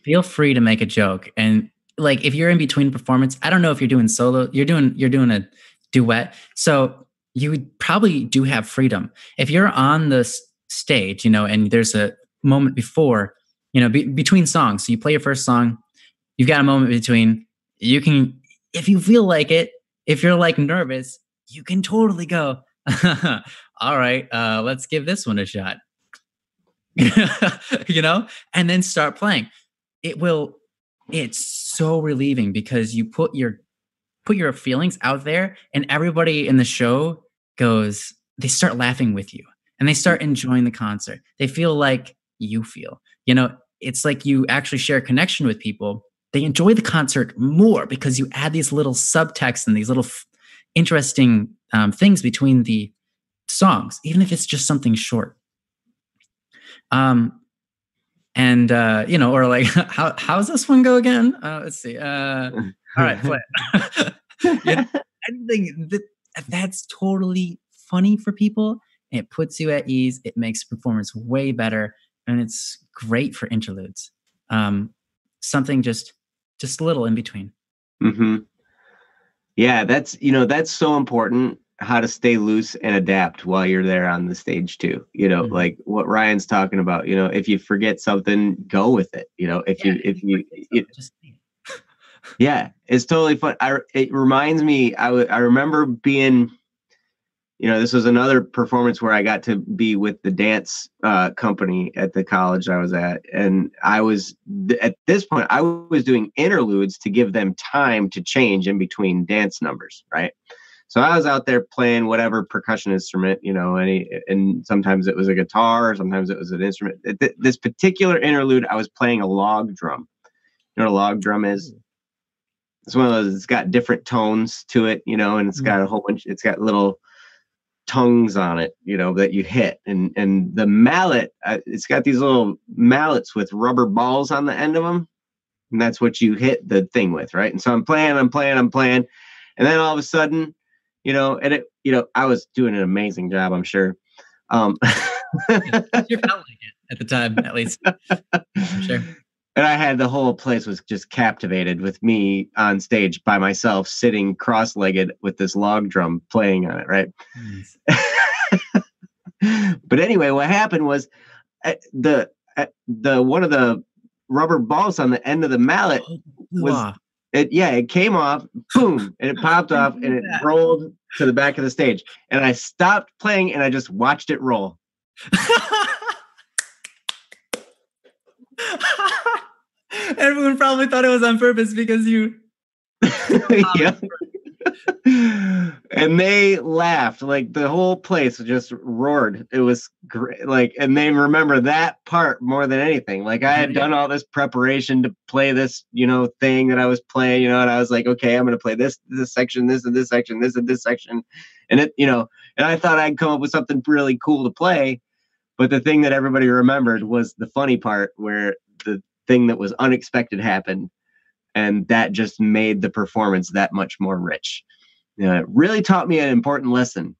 Feel free to make a joke. And like, if you're in between performance, I don't know if you're doing solo, you're doing a duet. So you probably do have freedom. If you're on the stage, and there's a moment before between songs. So you play your first song, you've got a moment between. You can, if you feel like it, if you're like nervous, you can totally go, all right, let's give this one a shot. And then start playing. It's so relieving because you put your feelings out there, and everybody in the show they start laughing with you, and they start enjoying the concert. They feel like you feel. It's like you actually share a connection with people. They enjoy the concert more because you add these little subtext and these little interesting things between the songs, even if it's just something short. Or like, how's this one go again? Let's see. All right, play it. I think that's totally funny for people. It puts you at ease. It makes performance way better, and it's great for interludes. Something just a little in between. Mm-hmm. Yeah, that's so important. How to stay loose and adapt while you're there on the stage too. Mm-hmm. Like what Ryan's talking about. If you forget something, go with it. Yeah, it's totally fun. It reminds me. I remember being. This was another performance where I got to be with the dance company at the college I was at. And at this point, I was doing interludes to give them time to change in between dance numbers, right? So I was out there playing whatever percussion instrument, and sometimes it was a guitar, or sometimes it was an instrument. This particular interlude, I was playing a log drum. You know what a log drum is? It's one of those, it's got different tones to it, and it's got a whole bunch, it's got little tongues on it, that you hit, and the mallet, it's got these little mallets with rubber balls on the end of them, and that's what you hit the thing with, right? And so I'm playing, and then all of a sudden, I was doing an amazing job, I'm sure. You felt like it at the time, at least. I'm sure. And I had the whole place was just captivated with me on stage by myself, sitting cross-legged with this log drum playing on it, right? Nice. But anyway, what happened was the one of the rubber balls on the end of the mallet it came off, boom, and it popped off, and it rolled to the back of the stage. And I stopped playing, and I just watched it roll. Everyone probably thought it was on purpose because you. Yeah. And they laughed, like the whole place just roared. It was great. Like, and they remember that part more than anything. Like I had done all this preparation to play this, thing that I was playing, and I was like, okay, I'm going to play this section, this and this section, this and this section. And it, and I thought I'd come up with something really cool to play. But the thing that everybody remembered was the funny part where the thing that was unexpected happened, and that just made the performance that much more rich. It really taught me an important lesson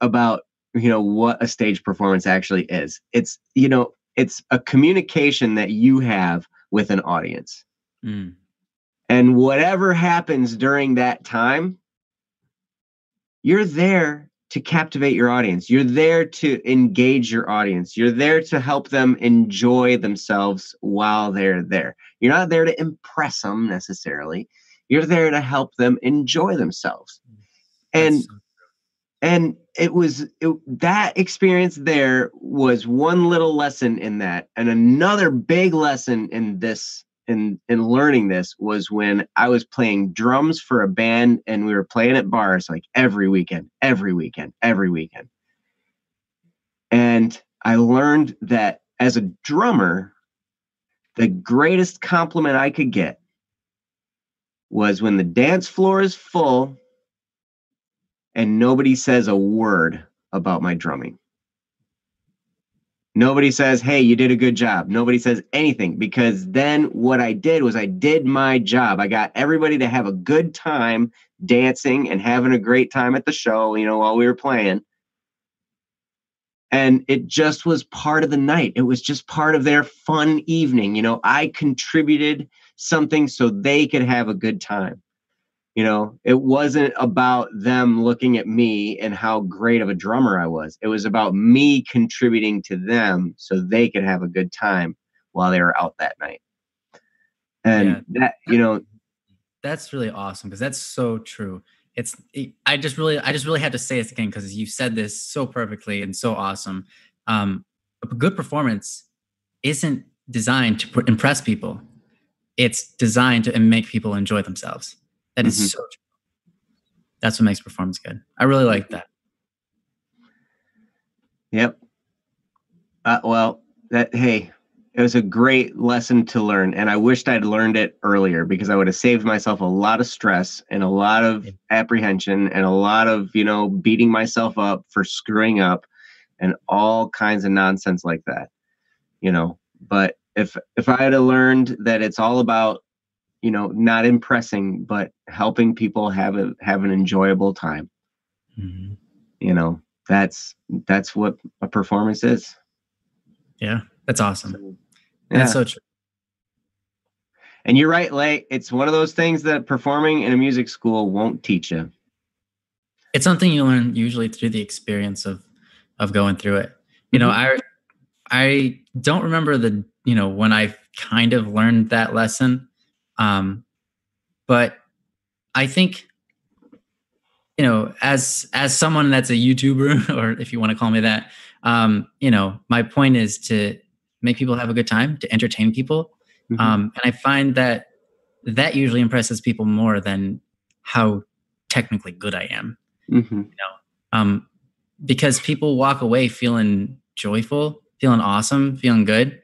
about what a stage performance actually is. It's it's a communication that you have with an audience, and whatever happens during that time, you're there to captivate your audience. You're there to engage your audience. You're there to help them enjoy themselves while they're there. You're not there to impress them necessarily. You're there to help them enjoy themselves. And that experience there was one little lesson in that. And another big lesson in this, in learning this, was when I was playing drums for a band, and we were playing at bars like every weekend. And I learned that as a drummer, the greatest compliment I could get was when the dance floor is full and nobody says a word about my drumming. Nobody says, hey, you did a good job. Nobody says anything, because then what I did was I did my job. I got everybody to have a good time dancing and having a great time at the show, while we were playing. And it just was part of the night. It was just part of their fun evening. I contributed something so they could have a good time. It wasn't about them looking at me and how great of a drummer I was. It was about me contributing to them so they could have a good time while they were out that night. And that's really awesome, because that's so true. I just really had to say this again, because you said this so perfectly and so awesome. A good performance isn't designed to impress people. It's designed to make people enjoy themselves. That is so true. That's what makes performance good. I really like that. Yep. It was a great lesson to learn, and I wished I'd learned it earlier, because I would have saved myself a lot of stress and a lot of apprehension and a lot of, beating myself up for screwing up and all kinds of nonsense like that, But if I had learned that it's all about, not impressing, but helping people have an enjoyable time, that's what a performance is. Yeah, that's awesome. That's so true. And you're right, Lay. It's one of those things that performing in a music school won't teach you. It's something you learn usually through the experience of going through it. I don't remember when I kind of learned that lesson. But I think, as someone that's a YouTuber, or if you want to call me that, my point is to make people have a good time, to entertain people. And I find that usually impresses people more than how technically good I am. Because people walk away feeling joyful, feeling awesome, feeling good.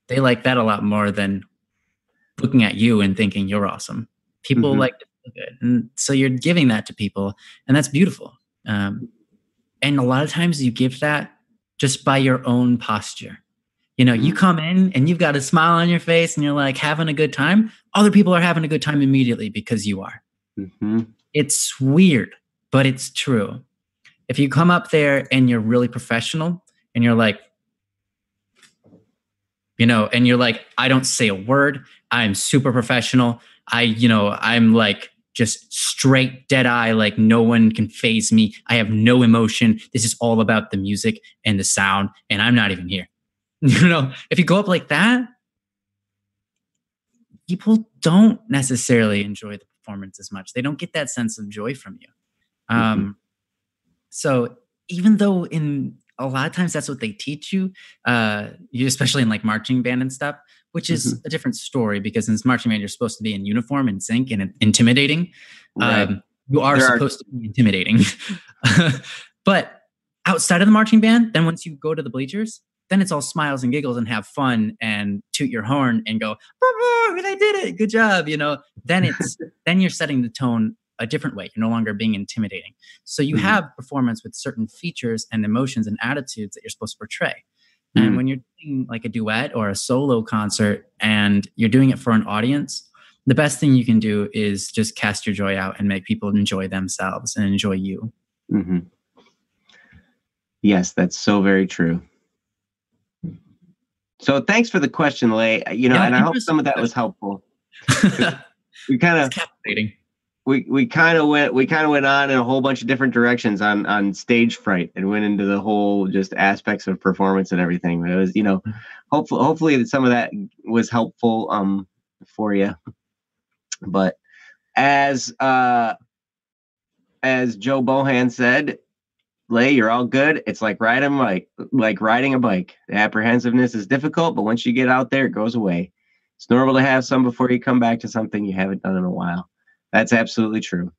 They like that a lot more than looking at you and thinking you're awesome. People like to feel good. And so you're giving that to people, and that's beautiful. And a lot of times you give that just by your own posture. You come in and you've got a smile on your face and you're like having a good time. Other people are having a good time immediately because you are. It's weird, but it's true. If you come up there and you're really professional and you're like, and you're like, I don't say a word. I'm super professional. I'm like just straight dead eye, like no one can faze me. I have no emotion. This is all about the music and the sound, and I'm not even here. If you go up like that, people don't necessarily enjoy the performance as much. They don't get that sense of joy from you. So even though in a lot of times that's what they teach you, especially in like marching band and stuff, which is a different story, because in marching band, you're supposed to be in uniform and sync and intimidating. Right. You are supposed to be intimidating. But outside of the marching band, then once you go to the bleachers, then it's all smiles and giggles and have fun and toot your horn and go, they did it. Good job. Then then you're setting the tone a different way. You're no longer being intimidating. So you have performance with certain features and emotions and attitudes that you're supposed to portray. And when you're doing like a duet or a solo concert and you're doing it for an audience, the best thing you can do is just cast your joy out and make people enjoy themselves and enjoy you. Yes, that's so very true. So thanks for the question, Lay. And I hope some of that was helpful. We kind of captivating. We kind of went on in a whole bunch of different directions on stage fright, and went into the whole just aspects of performance and everything. But it was, hopefully that some of that was helpful for you. But as Joe Bohan said, Lay, you're all good. It's like riding a bike. The apprehensiveness is difficult, but once you get out there, it goes away. It's normal to have some before you come back to something you haven't done in a while. That's absolutely true.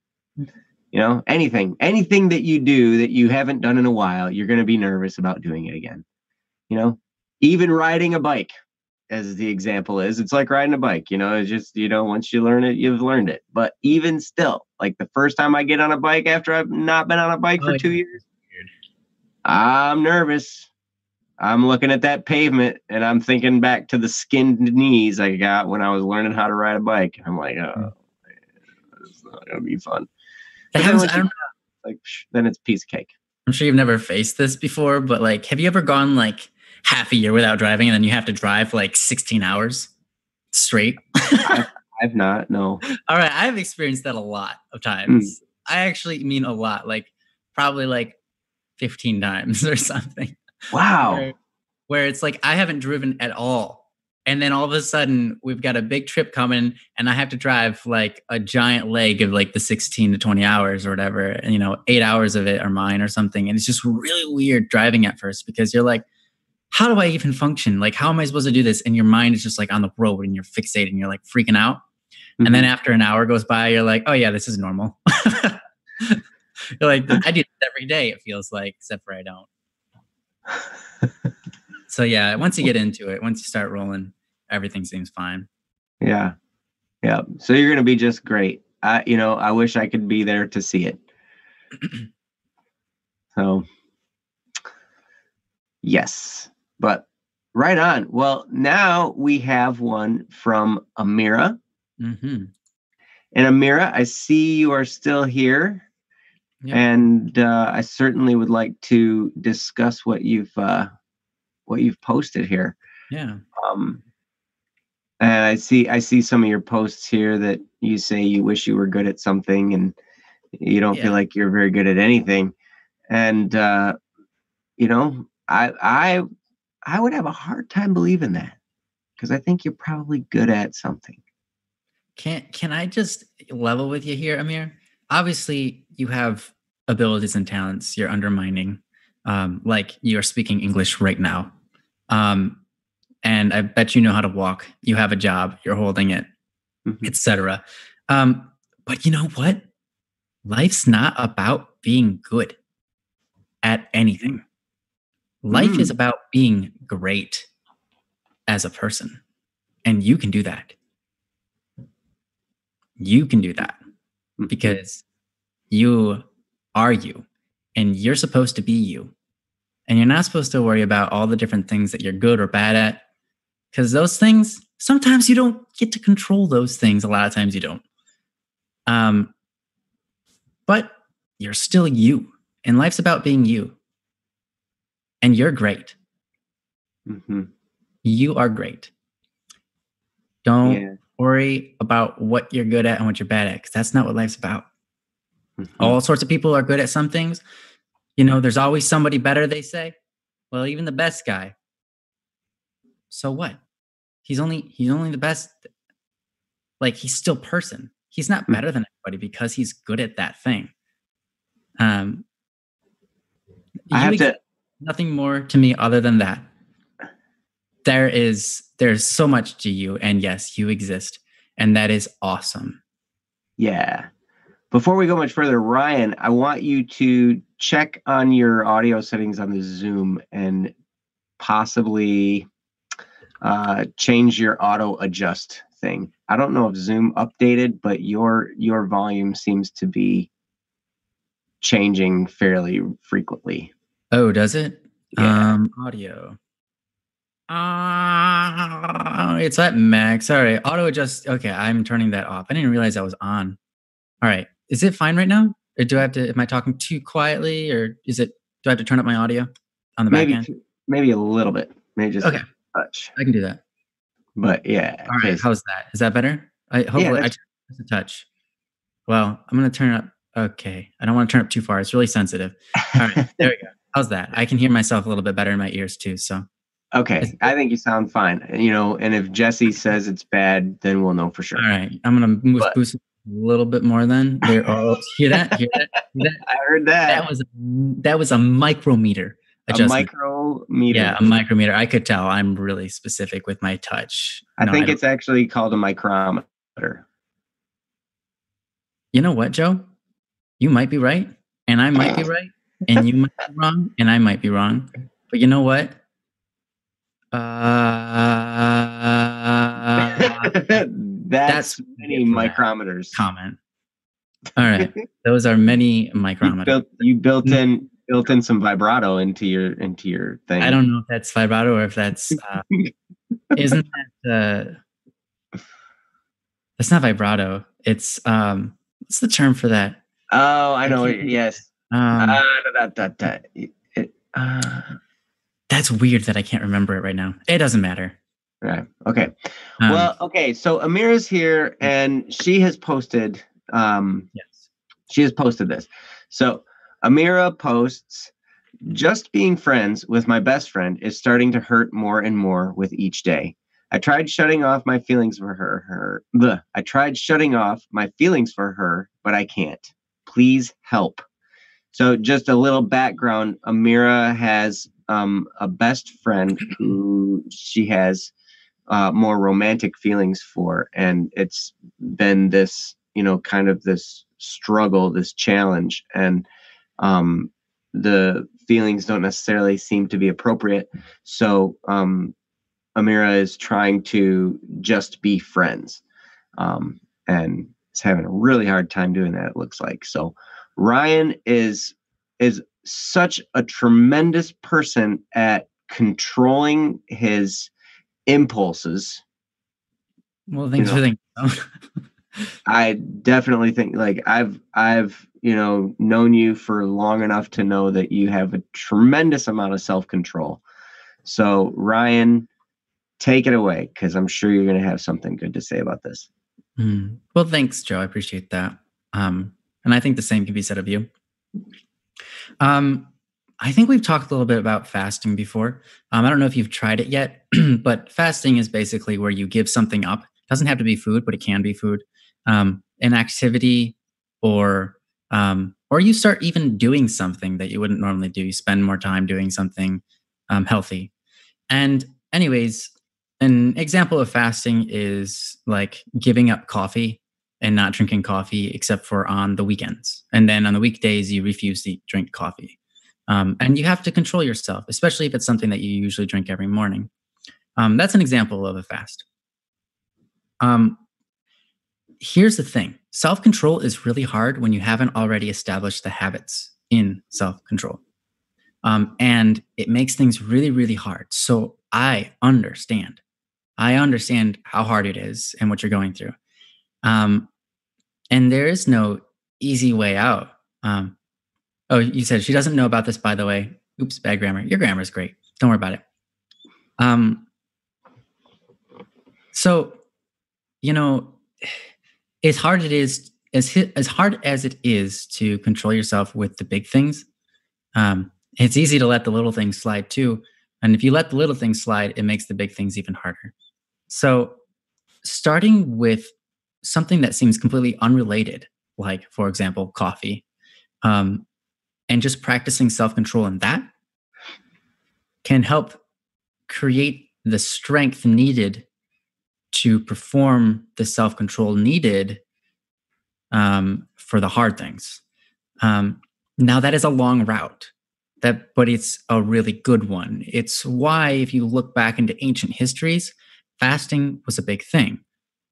Anything that you do that you haven't done in a while, you're going to be nervous about doing it again. Even riding a bike, as the example is, it's like riding a bike. It's just, once you learn it, you've learned it. But even still, like the first time I get on a bike after I've not been on a bike for 2 years, I'm nervous. I'm looking at that pavement and I'm thinking back to the skinned knees I got when I was learning how to ride a bike. I'm like, oh, it's not going to be fun. Then it's a piece of cake. I'm sure you've never faced this before, but like, have you ever gone like half a year without driving and then you have to drive like 16 hours straight? I've not, no. All right. I've experienced that a lot of times. I actually mean a lot, like probably like 15 times or something. Wow. Where it's like I haven't driven at all And then all of a sudden we've got a big trip coming and I have to drive like a giant leg of like the 16 to 20 hours or whatever. And, 8 hours of it are mine or something. And it's just really weird driving at first because you're like, how do I even function? Like, how am I supposed to do this? And your mind is just like on the road and you're fixated and you're like freaking out. Mm-hmm. And then after an hour goes by, you're like, oh yeah, this is normal. You're like, I do this every day, it feels like, except for I don't. So yeah, once you get into it, once you start rolling, everything seems fine. Yeah. Yeah. So you're going to be just great. I wish I could be there to see it. So yes, but right on. Well, now we have one from Amira. Mm-hmm. And Amira, I see you are still here. Yeah. And I certainly would like to discuss what you've posted here. Yeah. And I see some of your posts here that you say you wish you were good at something and you don't feel like you're very good at anything. And I would have a hard time believing that because I think you're probably good at something. Can I just level with you here, Amir? Obviously, you have abilities and talents you're undermining, like you're speaking English right now. And I bet you know how to walk. You have a job, you're holding it, etc. But you know what? Life's not about being good at anything. Life is about being great as a person. And you can do that. You can do that because you are you and you're supposed to be you. And you're not supposed to worry about all the different things that you're good or bad at because those things, sometimes you don't get to control those things. A lot of times you don't. But you're still you and life's about being you. And you're great. Mm-hmm. You are great. Don't worry about what you're good at and what you're bad at because that's not what life's about. Mm-hmm. All sorts of people are good at some things. There's always somebody better, they say. Well, even the best guy. So what? He's only the best. Like, he's still person. He's not better than everybody because he's good at that thing. Nothing more to me other than that. There's so much to you, and yes, you exist, and that is awesome. Yeah. Before we go much further, Ryan, I want you to check on your audio settings on the Zoom and possibly change your auto adjust thing. I don't know if Zoom updated, but your volume seems to be changing fairly frequently. Oh, does it? Yeah. Audio. It's at max. All right. Auto adjust. Okay, I'm turning that off. I didn't realize that was on. All right. Is it fine right now? Or do I have to, am I talking too quietly or do I have to turn up my audio on the back end? Maybe a little bit. Maybe just a touch. I can do that. But yeah. All right. How's that? Is that better? Hopefully I just a touch. Well, I'm going to turn it up. Okay. I don't want to turn up too far. It's really sensitive. All right. There we go. How's that? I can hear myself a little bit better in my ears too. So. Okay. I think you sound fine. And if Jesse says it's bad, then we'll know for sure. All right. I'm going to boost it a little bit more then. There. Oh, hear that? Hear that? I heard that. That was a micrometer adjustment. A micrometer. Yeah, a micrometer. I could tell I'm really specific with my touch. I think it's actually called a micrometer. You know what, Joe? You might be right, and I might be right, and you might be wrong, and I might be wrong. But you know what? That's many micrometers. Comment. All right, those are many micrometers. You built in some vibrato into your thing. I don't know if that's vibrato or if that's isn't that that's not vibrato. It's what's the term for that? Oh, I know. Yes. That's weird that I can't remember it right now. It doesn't matter. Right. Okay. So Amira's here and she has posted. Yes. She has posted this. So Amira posts, just being friends with my best friend is starting to hurt more and more with each day. I tried shutting off my feelings for I tried shutting off my feelings for her, but I can't. Please help. So just a little background. Amira has a best friend who she has more romantic feelings for. And it's been this, kind of this struggle, this challenge. And the feelings don't necessarily seem to be appropriate. So Amira is trying to just be friends. And is having a really hard time doing that, it looks like. So Ryan is such a tremendous person at controlling his impulses. Well, thanks for thinking. I definitely think, like, I've known you for long enough to know that you have a tremendous amount of self-control. So Ryan, take it away, because I'm sure you're going to have something good to say about this. Well, thanks, Joe. I appreciate that. And I think the same can be said of you. I think we've talked a little bit about fasting before. I don't know if you've tried it yet, but fasting is basically where you give something up. It doesn't have to be food, but it can be food. An activity, or you start even doing something that you wouldn't normally do. You spend more time doing something healthy. And anyways, an example of fasting is like giving up coffee and not drinking coffee except for on the weekends. And then on the weekdays, you refuse to drink coffee. And you have to control yourself, especially if it's something that you usually drink every morning. That's an example of a fast. Here's the thing. Self-control is really hard when you haven't already established the habits in self-control. And it makes things really, really hard. So I understand how hard it is and what you're going through. And there is no easy way out. Oh, you said she doesn't know about this, by the way. Oops, bad grammar. Your grammar is great. Don't worry about it. So, as hard as it is to control yourself with the big things, it's easy to let the little things slide too. And if you let the little things slide, it makes the big things even harder. So, starting with something that seems completely unrelated, like, for example, coffee, and just practicing self-control in that can help create the strength needed to perform the self-control needed for the hard things. Now, that is a long route, but it's a really good one. It's why, if you look back into ancient histories, fasting was a big thing.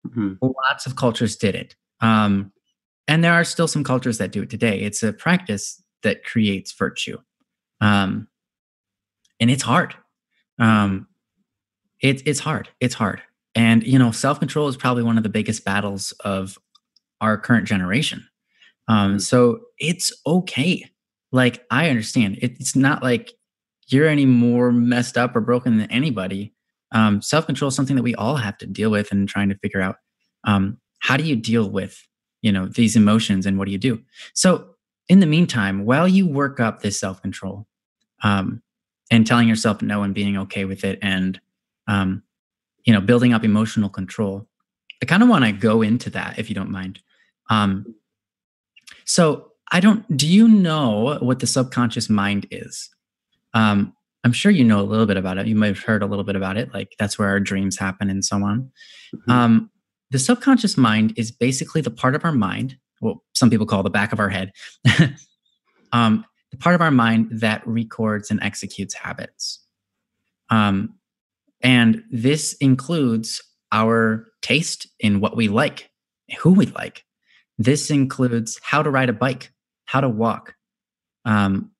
Mm-hmm. Lots of cultures did it. And there are still some cultures that do it today. It's a practice that creates virtue. And it's hard. It's hard. It's hard. And, self-control is probably one of the biggest battles of our current generation. So it's okay. Like, I understand. It's not like you're any more messed up or broken than anybody. Self-control is something that we all have to deal with, and trying to figure out how do you deal with, these emotions, and what do you do? So in the meantime, while you work up this self-control, and telling yourself no and being okay with it, and, building up emotional control, I kind of want to go into that, if you don't mind. So do you know what the subconscious mind is? I'm sure you know a little bit about it. You might have heard a little bit about it. Like, that's where our dreams happen and so on. Mm-hmm. The subconscious mind is basically the part of our mind, well, some people call the back of our head, the part of our mind that records and executes habits. And this includes our taste in what we like, who we like. This includes how to ride a bike, how to walk.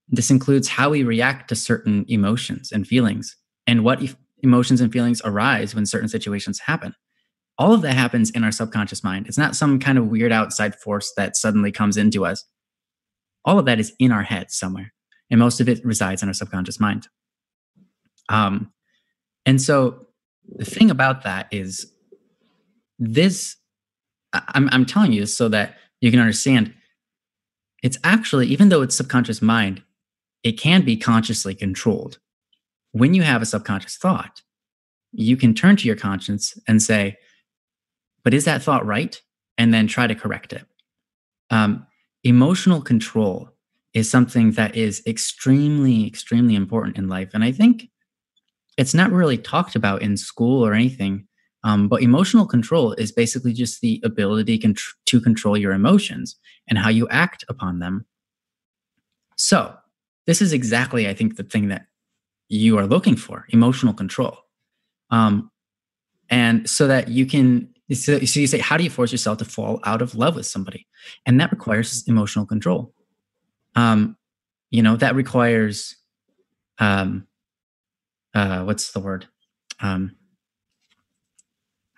This includes how we react to certain emotions and feelings, and what emotions and feelings arise when certain situations happen. All of that happens in our subconscious mind. It's not some kind of weird outside force that suddenly comes into us. All of that is in our head somewhere, and most of it resides in our subconscious mind. And so the thing about that is this, I'm telling you this so that you can understand, it's actually, even though it's subconscious mind, it can be consciously controlled. When you have a subconscious thought, you can turn to your conscience and say, but is that thought right? And then try to correct it. Emotional control is something that is extremely, extremely important in life. And I think it's not really talked about in school or anything. But emotional control is basically just the ability to control your emotions and how you act upon them. So, this is exactly, I think, the thing that you are looking for: emotional control. Um, and so that you can, so you say, how do you force yourself to fall out of love with somebody? And that requires emotional control. Um, that requires, um, what's the word? Um,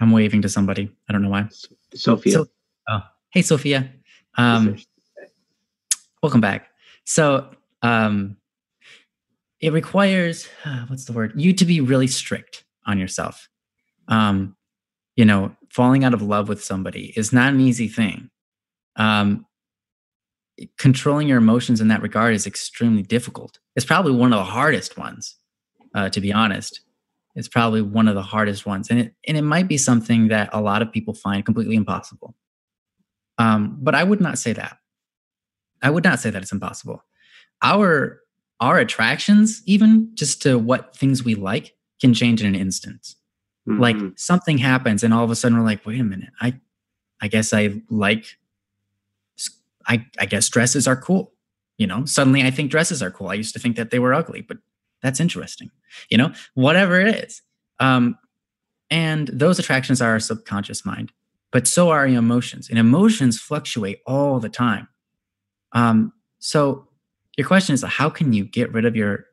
I'm waving to somebody. I don't know why. Sophia. Oh, hey, Sophia. Welcome back. So, it requires, what's the word? You to be really strict on yourself. Falling out of love with somebody is not an easy thing. Controlling your emotions in that regard is extremely difficult. It's probably one of the hardest ones, to be honest. It's probably one of the hardest ones, and it might be something that a lot of people find completely impossible. But I would not say that. I would not say that it's impossible. Our attractions, even just to what things we like, can change in an instant. Mm-hmm. Like something happens, and all of a sudden we're like, "Wait a minute! I guess I like. I guess dresses are cool." Suddenly I think dresses are cool. I used to think that they were ugly, but that's interesting. Whatever it is. And those attractions are our subconscious mind, but so are your emotions, and emotions fluctuate all the time. So your question is, how can you get rid of your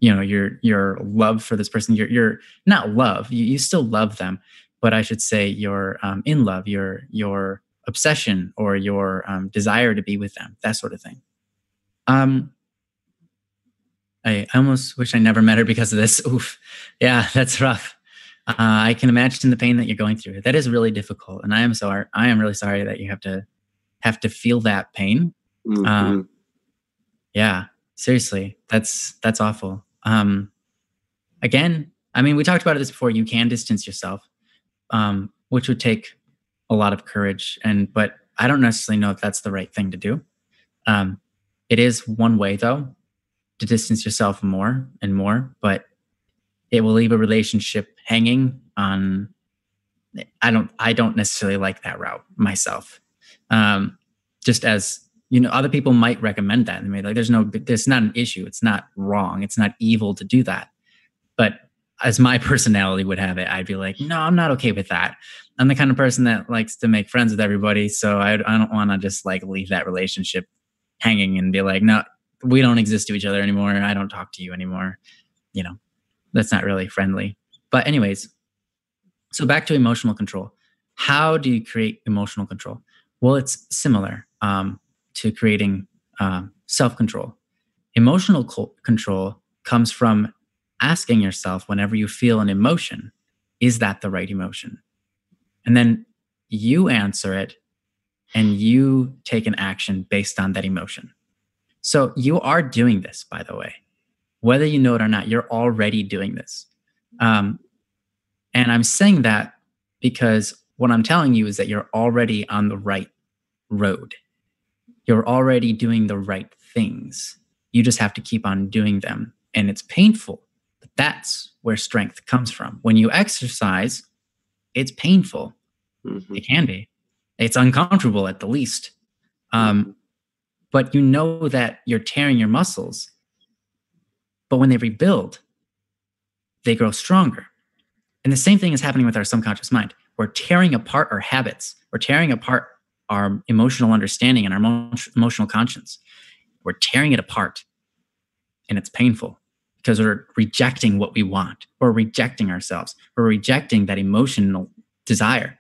love for this person? You're not love. You still love them, but I should say you're in love. Your obsession or your desire to be with them, that sort of thing. I almost wish I never met her because of this. Oof. Yeah, that's rough. I can imagine the pain that you're going through. That is really difficult, and I am really sorry that you have to feel that pain. Mm-hmm. Yeah, seriously, that's awful. Again, I mean, we talked about this before. You can distance yourself, which would take a lot of courage, but I don't necessarily know if that's the right thing to do. It is one way, though, to distance yourself more and more, but it will leave a relationship hanging on. I don't necessarily like that route myself. Just as other people might recommend that. I mean, like, there's not an issue. It's not wrong. It's not evil to do that. But as my personality would have it, I'd be like, no, I'm not okay with that. I'm the kind of person that likes to make friends with everybody. So I don't want to just like leave that relationship hanging and be like, no, we don't exist to each other anymore. I don't talk to you anymore. That's not really friendly. But anyways, so back to emotional control. How do you create emotional control? Well, it's similar to creating self-control. Emotional control comes from asking yourself, whenever you feel an emotion, is that the right emotion? And then you answer it and you take an action based on that emotion. So you are doing this, by the way. Whether you know it or not, you're already doing this. And I'm saying that because what I'm telling you is that you're already on the right road. You're already doing the right things. You just have to keep on doing them. And it's painful, but that's where strength comes from. When you exercise, it's painful. Mm-hmm. It can be. It's uncomfortable at the least. But you know that you're tearing your muscles. But when they rebuild, they grow stronger. And the same thing is happening with our subconscious mind. We're tearing apart our habits. We're tearing apart our emotional understanding and our emotional conscience. We're tearing it apart. And it's painful because we're rejecting what we want. We're rejecting ourselves. We're rejecting that emotional desire.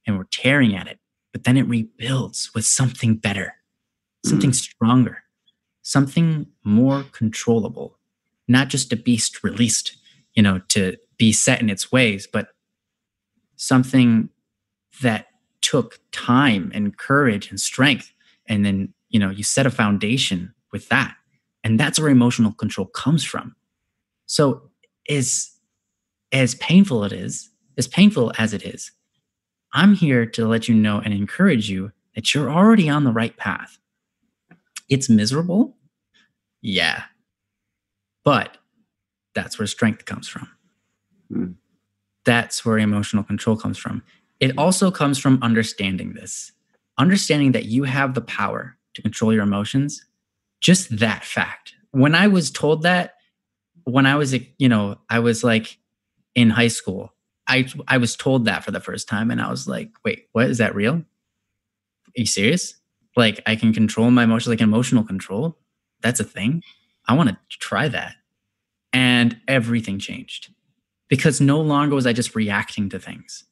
And we're tearing at it. But then it rebuilds with something better, something stronger, something more controllable. Not just a beast released, to be set in its ways, but something that took time and courage and strength. And then, you set a foundation with that. And that's where emotional control comes from. So is as painful as it is, I'm here to let you know and encourage you that you're already on the right path. It's miserable. Yeah. But that's where strength comes from. Mm. That's where emotional control comes from. It also comes from understanding that you have the power to control your emotions. Just that fact. When I was told that, when I was, I was like in high school, I was told that for the first time, and I was like, wait, what? Is that real? Are you serious? Like, I can control my emotions, like emotional control? That's a thing? I want to try that. And everything changed because no longer was I just reacting to things.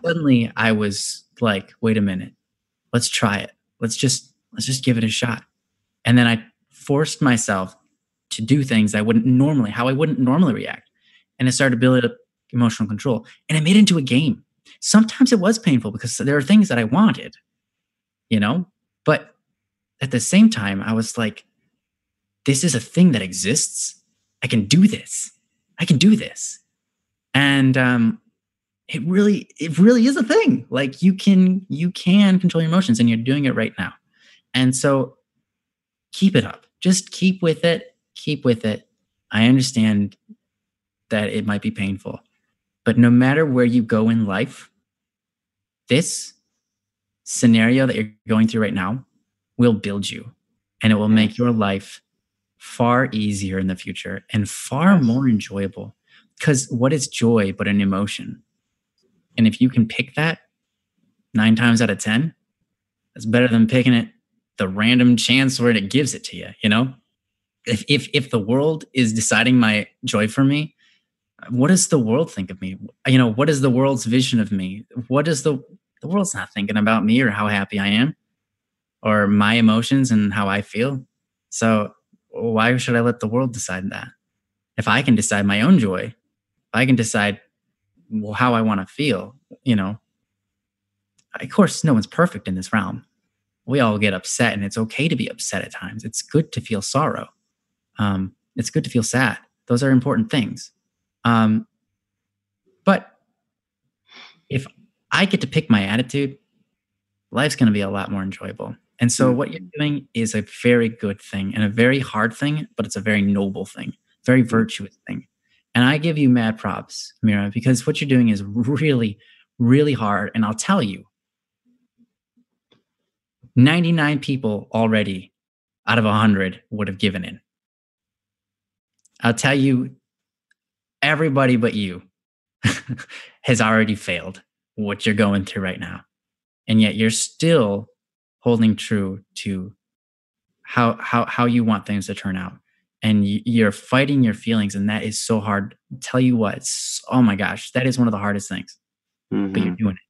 Suddenly I was like, wait a minute, let's try it. Let's just give it a shot. And then I forced myself to do things how I wouldn't normally react. And I started building up emotional control, and I made it into a game. Sometimes it was painful because there are things that I wanted, but at the same time, I was like, this is a thing that exists. I can do this. And it really is a thing. Like you can control your emotions, and you're doing it right now. And so keep it up. Just keep with it. I understand that it might be painful, but no matter where you go in life, this scenario that you're going through right now will build you, and it will make your life far easier in the future and far more enjoyable. Because what is joy but an emotion? And if you can pick that 9 times out of 10, that's better than picking it the random chance where it gives it to you, If the world is deciding my joy for me, what does the world think of me? What is the world's vision of me? What is the world's not thinking about me or how happy I am or my emotions and how I feel. So why should I let the world decide that? If I can decide my own joy, if I can decide how I want to feel, of course, no one's perfect in this realm. We all get upset, and it's okay to be upset at times. It's good to feel sorrow. It's good to feel sad. Those are important things. But if I get to pick my attitude, life's going to be a lot more enjoyable. And so what you're doing is a very good thing and a very hard thing, but it's a very noble thing, very virtuous thing. And I give you mad props, Mira, because what you're doing is really, really hard. And I'll tell you, 99 people already out of 100 would have given in. I'll tell you, everybody but you has already failed what you're going through right now. And yet you're still holding true to how you want things to turn out. And you're fighting your feelings, and that is so hard. I'll tell you what, oh my gosh, that is one of the hardest things. Mm-hmm. But you're doing it.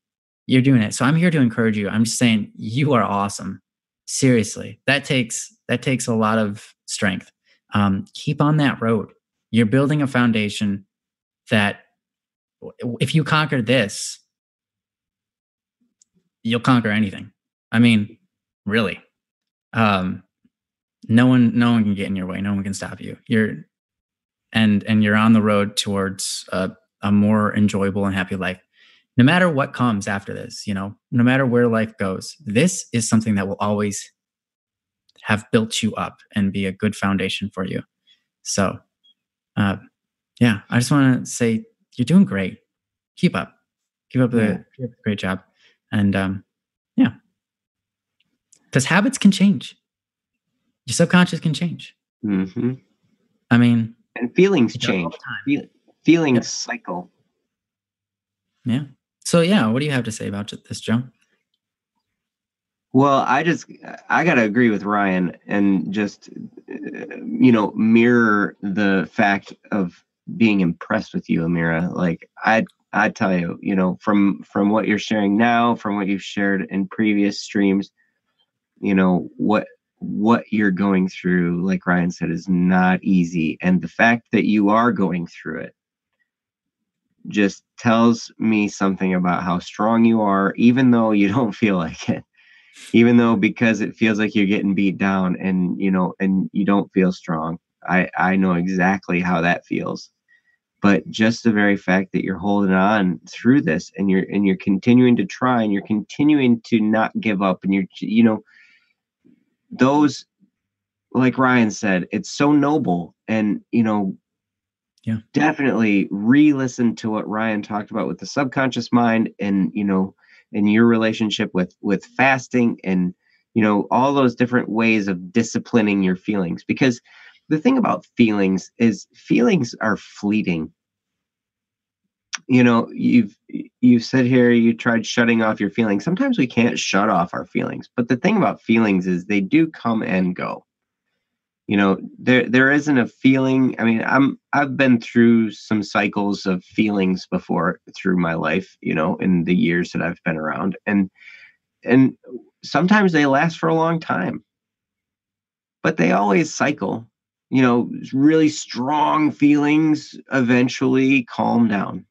You're doing it. So I'm here to encourage you. I'm just saying you are awesome. Seriously, that takes a lot of strength. Keep on that road. You're building a foundation that if you conquer this, you'll conquer anything. I mean, really. No one can get in your way. No one can stop you. You're on the road towards a more enjoyable and happy life. No matter what comes after this, no matter where life goes, this is something that will always have built you up and be a good foundation for you. So, yeah, I just want to say you're doing great. Keep up the great job. And yeah, because habits can change. Your subconscious can change. Mm-hmm. I mean, and feelings change. Feelings cycle. Yeah. So yeah, what do you have to say about this, Joe? Well, I got to agree with Ryan and just, mirror the fact of being impressed with you, Amira. Like I tell you, from what you're sharing now, from what you've shared in previous streams, what you're going through, like Ryan said, is not easy. And the fact that you are going through it just tells me something about how strong you are, even though you don't feel like it. Even though, because it feels like you're getting beat down and you don't feel strong. I know exactly how that feels. But just the very fact that you're holding on through this, and you're continuing to try, and you're continuing to not give up, and those, like Ryan said, it's so noble. And Yeah. definitely re-listen to what Ryan talked about with the subconscious mind, and and your relationship with fasting, and all those different ways of disciplining your feelings. Because the thing about feelings is feelings are fleeting. You've said here you tried shutting off your feelings. Sometimes we can't shut off our feelings, but the thing about feelings is they do come and go. There isn't a feeling. I mean, I've been through some cycles of feelings before through my life, in the years that I've been around, and sometimes they last for a long time, but they always cycle. Really strong feelings eventually calm down.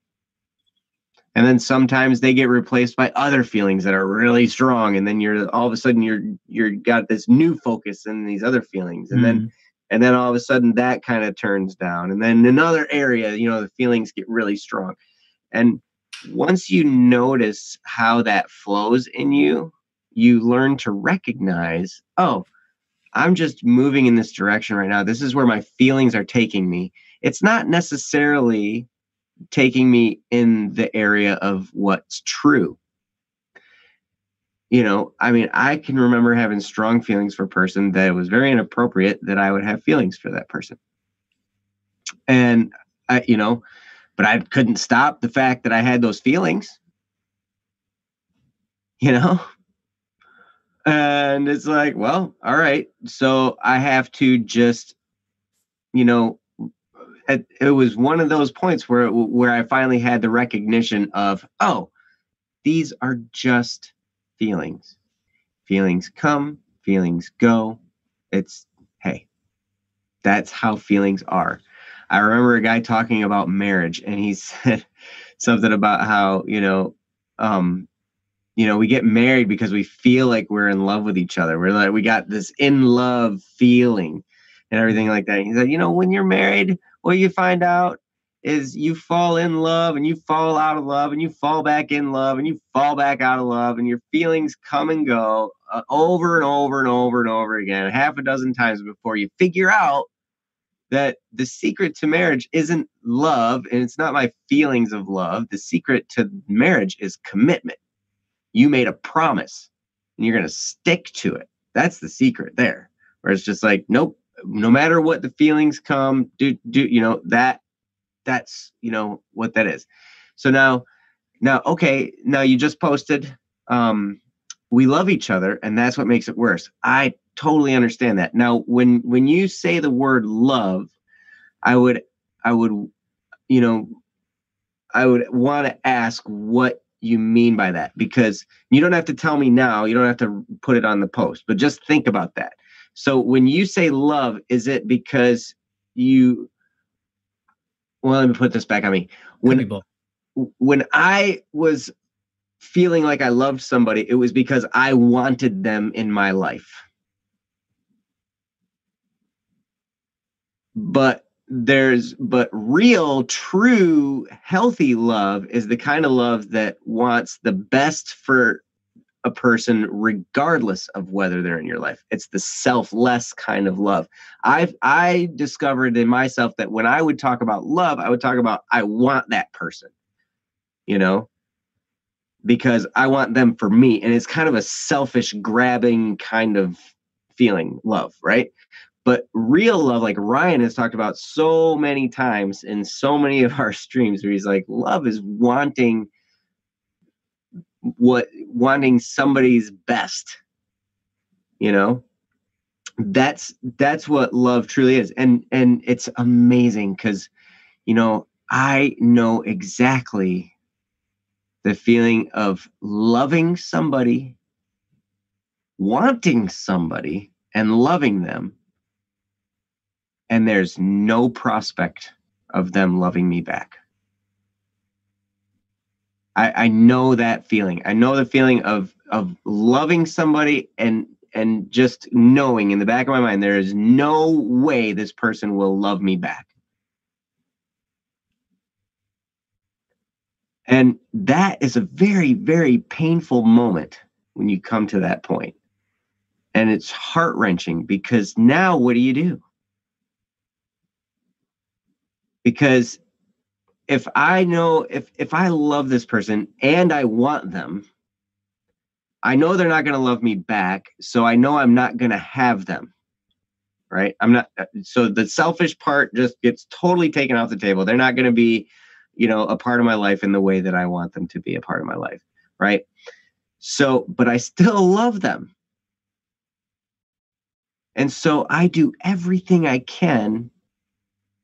And then sometimes they get replaced by other feelings that are really strong, and then you're all of a sudden you're got this new focus in these other feelings, and then all of a sudden that kind of turns down, and then another area, the feelings get really strong. And once you notice how that flows in you, you learn to recognize, oh, I'm just moving in this direction right now. This is where my feelings are taking me. It's not necessarily taking me in the area of what's true. I mean, I can remember having strong feelings for a person that it was very inappropriate that I would have feelings for that person. And but I couldn't stop the fact that I had those feelings, and it's like, well, all right. So I have to just, it was one of those points where I finally had the recognition of, oh, these are just feelings. Feelings come, feelings go. Hey, that's how feelings are. I remember a guy talking about marriage, and he said something about how, we get married because we feel like we're in love with each other. We're like, we got this in love feeling and everything like that. He said, when you're married, what you find out is you fall in love, and you fall out of love, and you fall back in love, and you fall back out of love, and your feelings come and go over and over and over and over again, half a dozen times before you figure out that the secret to marriage isn't love, and it's not my feelings of love. The secret to marriage is commitment. You made a promise, and you're going to stick to it. That's the secret there, where it's just like, nope, no matter what the feelings come, that's what that is. So now, okay, now you just posted, we love each other, and that's what makes it worse. I totally understand that. Now, when you say the word love, I would want to ask what you mean by that, because you don't have to tell me now. You don't have to put it on the post, but just think about that. So when you say love, is it because well, let me put this back on me. When I was feeling like I loved somebody, it was because I wanted them in my life. But real, true, healthy love is the kind of love that wants the best for a person regardless of whether they're in your life. It's the selfless kind of love. I discovered in myself that when I would talk about love, I would talk about, I want that person, because I want them for me. And it's kind of a selfish, grabbing kind of feeling, love, right? But real love, like Ryan has talked about so many times in so many of our streams, where he's like, love is wanting somebody's best. That's what love truly is. And it's amazing because, I know exactly the feeling of loving somebody, wanting somebody, and loving them, and there's no prospect of them loving me back. I know that feeling. I know the feeling of loving somebody and just knowing in the back of my mind, there is no way this person will love me back. And that is a very, very painful moment when you come to that point. And it's heart-wrenching because now what do? Because if I know, if I love this person and I want them, I know they're not going to love me back. So I know I'm not going to have them. Right. I'm not. So the selfish part just gets totally taken off the table. They're not going to be, a part of my life in the way that I want them to be a part of my life. Right. So, but I still love them. And so I do everything I can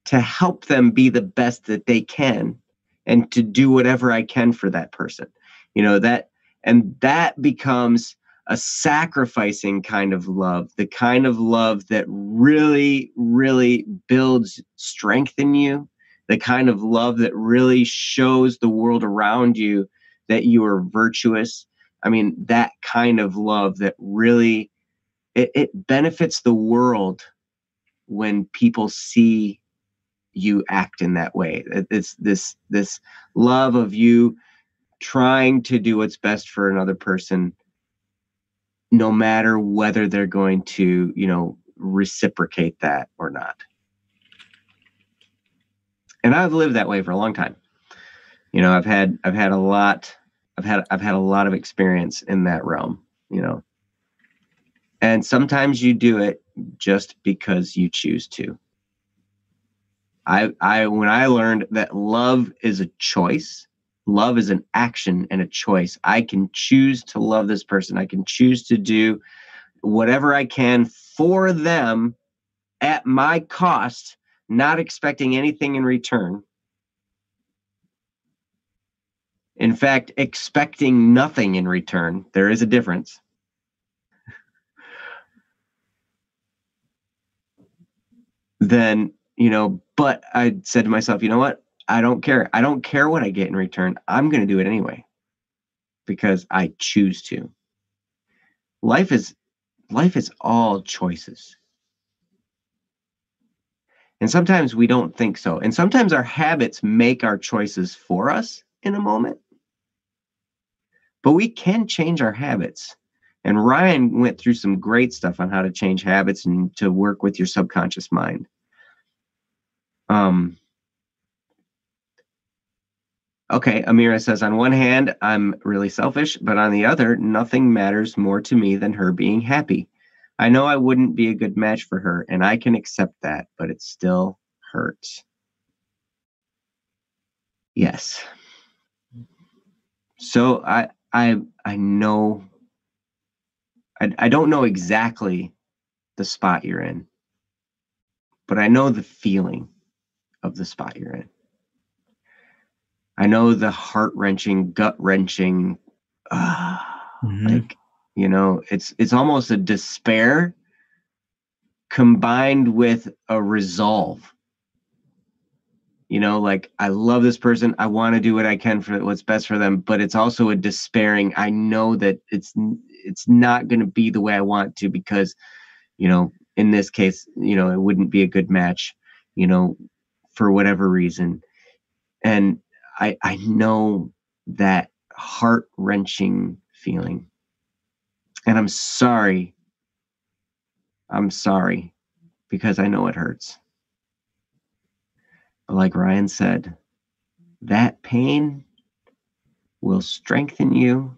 to help them be the best that they can and to do whatever I can for that person. That becomes a sacrificing kind of love, the kind of love that really, really builds strength in you, the kind of love that really shows the world around you that you are virtuous. I mean, that kind of love that really, it benefits the world when people see you act in that way. It's this love of you trying to do what's best for another person, no matter whether they're going to, reciprocate that or not. And I've lived that way for a long time. I've had a lot of experience in that realm, and sometimes you do it just because you choose to. When I learned that love is a choice, love is an action and a choice. I can choose to love this person. I can choose to do whatever I can for them at my cost, not expecting anything in return. In fact, expecting nothing in return. There is a difference. Then, but I said to myself, you know what? I don't care. I don't care what I get in return. I'm going to do it anyway because I choose to. Life is all choices. And sometimes we don't think so. And sometimes our habits make our choices for us in a moment. But we can change our habits. And Ryan went through some great stuff on how to change habits and to work with your subconscious mind. Okay, Amira says, on one hand, I'm really selfish, but on the other, nothing matters more to me than her being happy. I know I wouldn't be a good match for her, and I can accept that, but it still hurts. Yes. So I know, I don't know exactly the spot you're in, but I know the feeling of the spot you're in. I know the heart-wrenching, gut-wrenching, it's almost a despair combined with a resolve. Like, I love this person. I want to do what I can for what's best for them, but it's also a despairing. I know that it's not going to be the way I want to because, in this case, it wouldn't be a good match, for whatever reason. And I know that heart-wrenching feeling. And I'm sorry. I'm sorry because I know it hurts. But like Ryan said, that pain will strengthen you.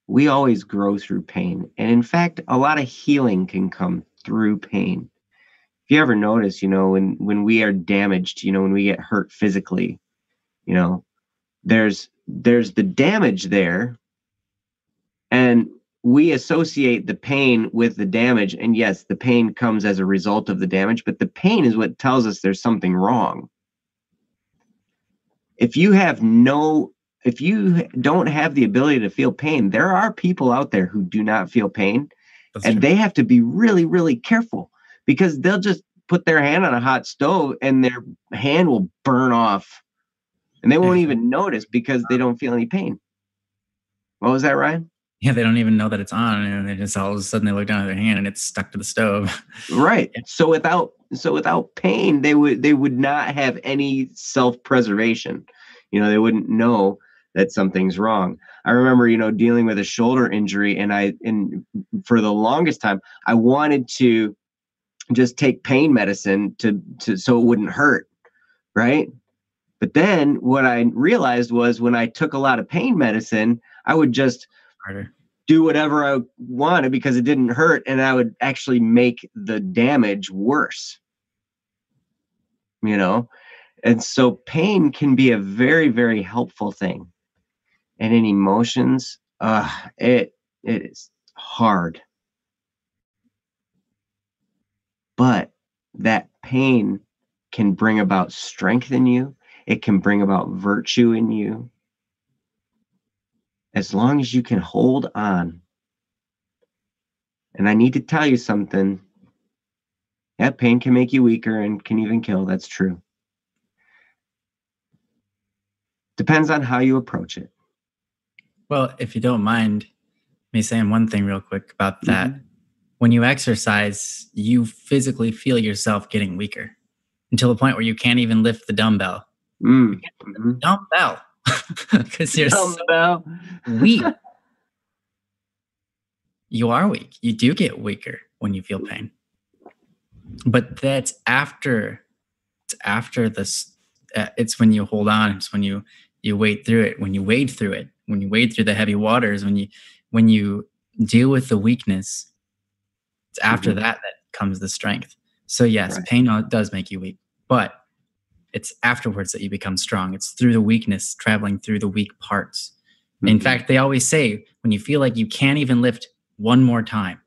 We always grow through pain. And in fact, a lot of healing can come through pain. If you ever notice, when we are damaged, when we get hurt physically, there's the damage there, and we associate the pain with the damage. And yes, the pain comes as a result of the damage, but the pain is what tells us there's something wrong. If you don't have the ability to feel pain, there are people out there who do not feel pain. That's and true. They have to be really, really careful because they'll just put their hand on a hot stove and their hand will burn off and they won't even notice because they don't feel any pain. What was that, Ryan? Yeah, they don't even know that it's on, and they just all of a sudden they look down at their hand and it's stuck to the stove. Right. So without pain, they would not have any self-preservation. They wouldn't know that something's wrong. I remember, dealing with a shoulder injury, and for the longest time, I wanted to just take pain medicine to so it wouldn't hurt, right? But then what I realized was when I took a lot of pain medicine, I would just Harder. do whatever I wanted because it didn't hurt, and I would actually make the damage worse. And so pain can be a very, very helpful thing. And in emotions, it is hard. But that pain can bring about strength in you. It can bring about virtue in you. As long as you can hold on. And I need to tell you something. That pain can make you weaker and can even kill. That's true. Depends on how you approach it. Well, if you don't mind me saying one thing real quick about that. Mm-hmm. When you exercise, you physically feel yourself getting weaker until the point where you can't even lift the dumbbell. Mm-hmm. Dumbbell. Because you're so weak. You are weak. You do get weaker when you feel pain. But that's after. It's after this. It's when you hold on. It's when you wade through it. When you wade through it. When you wade through the heavy waters. When you deal with the weakness. It's after that comes the strength. So yes, right. Pain does make you weak, but it's afterwards that you become strong. It's through the weakness, traveling through the weak parts. Mm-hmm. In fact, they always say when you feel like you can't even lift one more time,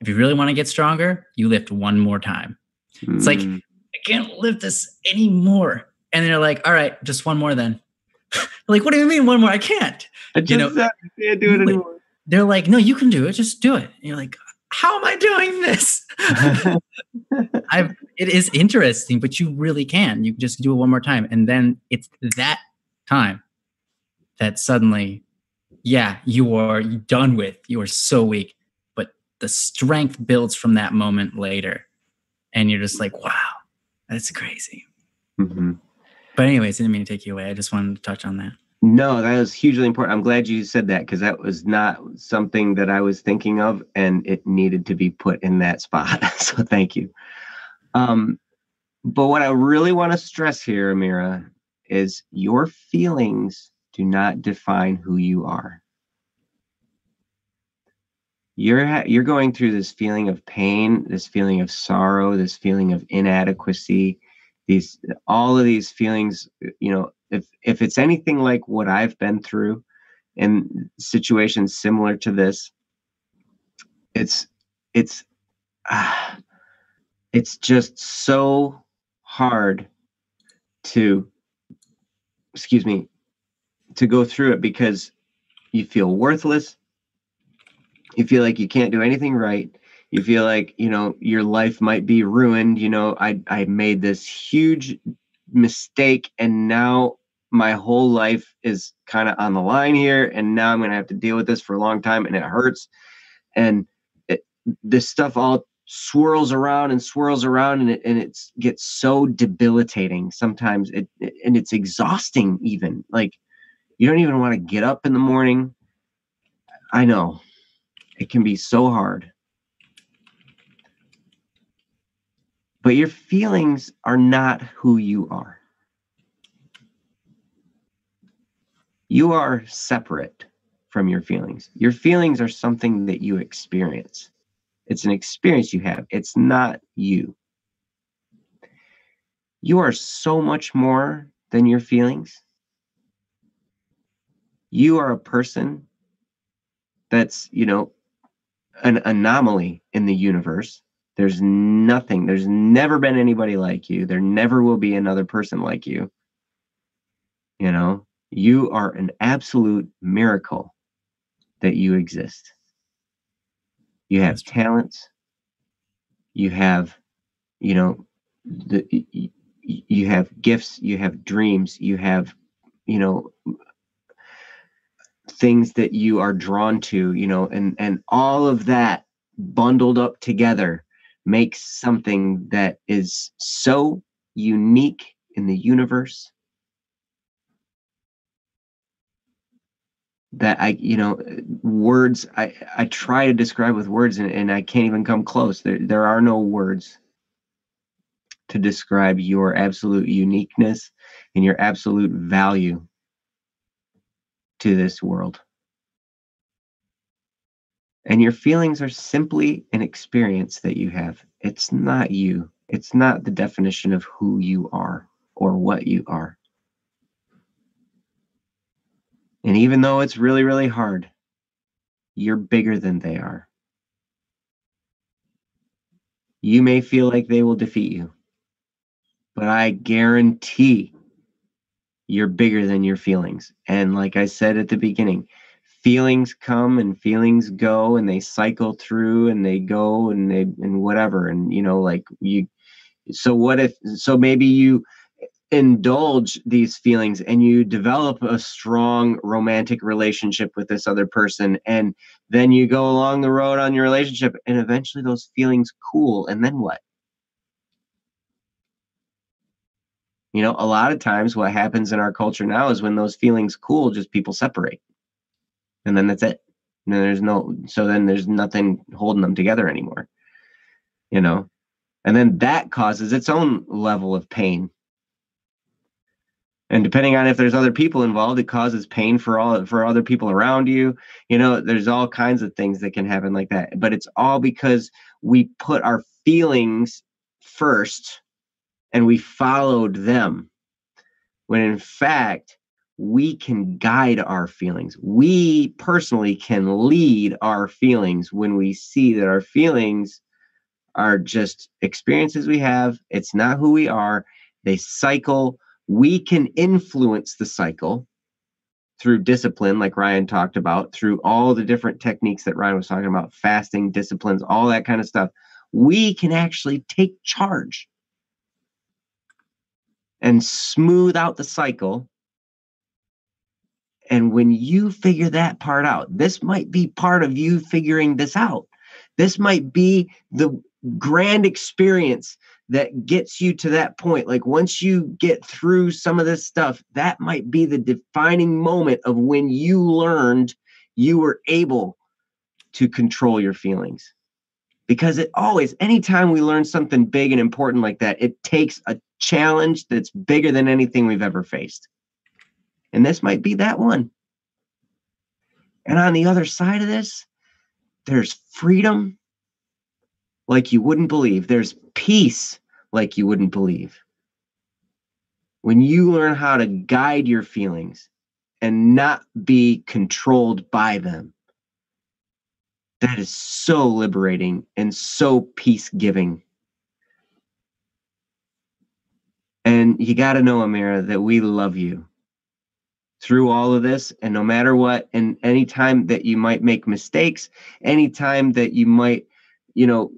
if you really want to get stronger, you lift one more time. Mm. It's like, I can't lift this anymore. And they're like, all right, just one more then. Like, what do you mean one more? I can't. I can't do it anymore. They're like, no, you can do it. Just do it. And you're like, how am I doing this? It is interesting, but you really can. You just do it one more time. And then it's that time that suddenly, you are done with. You are so weak. But the strength builds from that moment later. And you're just like, wow, that's crazy. Mm-hmm. But anyways, I didn't mean to take you away. I just wanted to touch on that. No, that was hugely important. I'm glad you said that because that was not something that I was thinking of, and it needed to be put in that spot. So thank you. But what I really want to stress here, Amira, is your feelings do not define who you are. You're going through this feeling of pain, this feeling of sorrow, this feeling of inadequacy, all of these feelings, if it's anything like what I've been through in situations similar to this, it's just so hard to go through it because you feel worthless. You feel like you can't do anything right. You feel like, your life might be ruined. I made this huge mistake and now my whole life is kind of on the line here. And now I'm going to have to deal with this for a long time and it hurts. And this stuff all swirls around and it gets so debilitating sometimes and it's exhausting even. Like you don't even want to get up in the morning. I know it can be so hard. But your feelings are not who you are. You are separate from your feelings. Your feelings are something that you experience. It's an experience you have. It's not you. You are so much more than your feelings. You are a person that's, an anomaly in the universe. There's never been anybody like you. There never will be another person like you. You are an absolute miracle that you exist. You have talents. You have, you have gifts, you have dreams, you have, things that you are drawn to, and all of that bundled up together makes something that is so unique in the universe that words, I try to describe with words and I can't even come close. There are no words to describe your absolute uniqueness and your absolute value to this world. And your feelings are simply an experience that you have. It's not you. It's not the definition of who you are or what you are. And even though it's really, really hard, you're bigger than they are. You may feel like they will defeat you, but I guarantee you're bigger than your feelings. And like I said at the beginning, feelings come and feelings go, and they cycle through and they go and whatever. And so maybe you indulge these feelings and you develop a strong romantic relationship with this other person, and then you go along the road on your relationship and eventually those feelings cool, and then what? A lot of times what happens in our culture now is when those feelings cool, just people separate, and then that's it. And then there's nothing holding them together anymore, and then that causes its own level of pain. And depending on if there's other people involved, it causes pain for other people around you. There's all kinds of things that can happen like that. But it's all because we put our feelings first and we followed them. When in fact, we can guide our feelings. We personally can lead our feelings when we see that our feelings are just experiences we have. It's not who we are. They cycle. We can influence the cycle through discipline, like Ryan talked about, through all the different techniques that Ryan was talking about, fasting, disciplines, all that kind of stuff. We can actually take charge and smooth out the cycle. And when you figure that part out, this might be part of you figuring this out. This might be the grand experience that gets you to that point. Like once you get through some of this stuff, that might be the defining moment of when you learned you were able to control your feelings. Because anytime we learn something big and important like that, it takes a challenge that's bigger than anything we've ever faced. And this might be that one. And on the other side of this, there's freedom like you wouldn't believe. There's peace like you wouldn't believe. When you learn how to guide your feelings and not be controlled by them, that is so liberating and so peace-giving. And you got to know, Amira, that we love you through all of this. And no matter what, and anytime that you might make mistakes, anytime that you might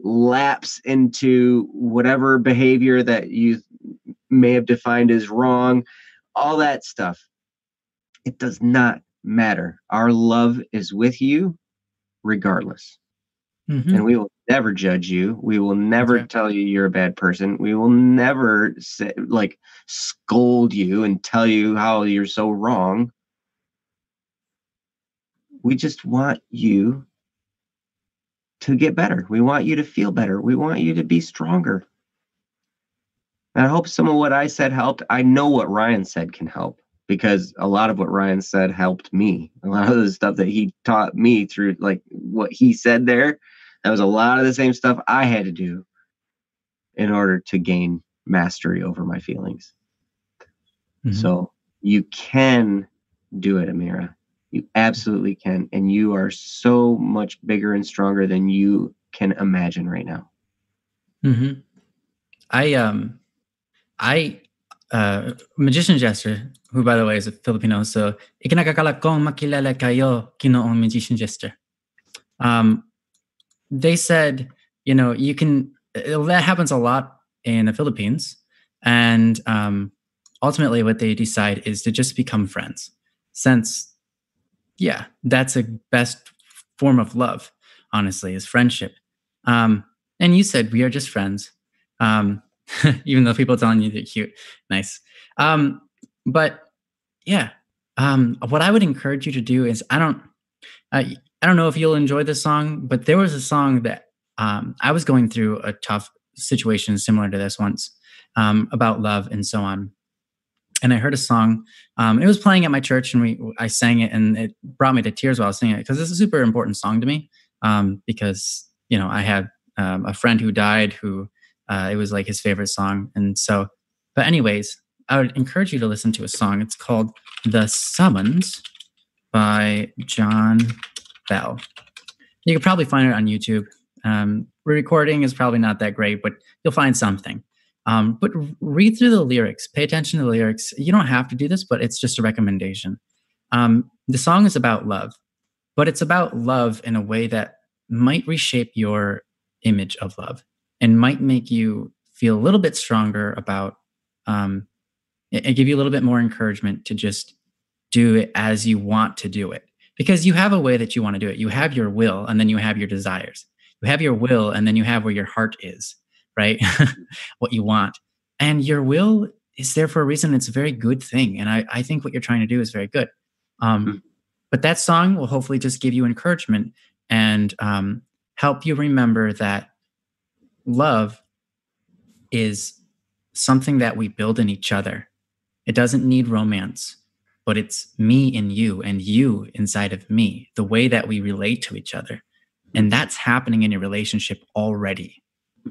lapse into whatever behavior that you may have defined as wrong, all that stuff, it does not matter. Our love is with you regardless. Mm-hmm. And we will never judge you. We will never tell you you're a bad person. We will never scold you and tell you how you're so wrong. We just want you to get better. We want you to feel better. We want you to be stronger. And I hope some of what I said helped. I know what Ryan said can help, because a lot of what Ryan said helped me. A lot of the stuff that he taught me through, like what he said there, that was a lot of the same stuff I had to do in order to gain mastery over my feelings. Mm-hmm. So you can do it, Amira. You absolutely can. And you are so much bigger and stronger than you can imagine right now. Mm-hmm. Magician Jester, who by the way is a Filipino, so ikinakakala kong makilala kayo Ginoong Magician Jester. They said, you can, that happens a lot in the Philippines. And ultimately what they decide is to just become friends, since that's a best form of love, honestly, is friendship. And you said we are just friends. Even though people are telling you they're cute. Nice. But yeah, What I would encourage you to do is I don't know if you'll enjoy this song, but there was a song that I was going through a tough situation similar to this once, about love and so on. And I heard a song. It was playing at my church, and I sang it, and it brought me to tears while I was singing it because it's a super important song to me. Because I had a friend who died, who it was like his favorite song, and so. But anyways, I would encourage you to listen to a song. It's called "The Summons" by John Bell. You could probably find it on YouTube. Recording is probably not that great, but you'll find something. But read through the lyrics, pay attention to the lyrics. You don't have to do this, but it's just a recommendation. The song is about love, but it's about love in a way that might reshape your image of love and might make you feel a little bit stronger about, and give you a little bit more encouragement to just do it as you want to do it. Because you have a way that you want to do it. You have your will, and then you have your desires. You have your will, and then you have where your heart is, right? What you want. And your will is there for a reason. It's a very good thing. And I think what you're trying to do is very good. But that song will hopefully just give you encouragement and help you remember that love is something that we build in each other. It doesn't need romance, but it's me in you and you inside of me, the way that we relate to each other. And that's happening in your relationship already,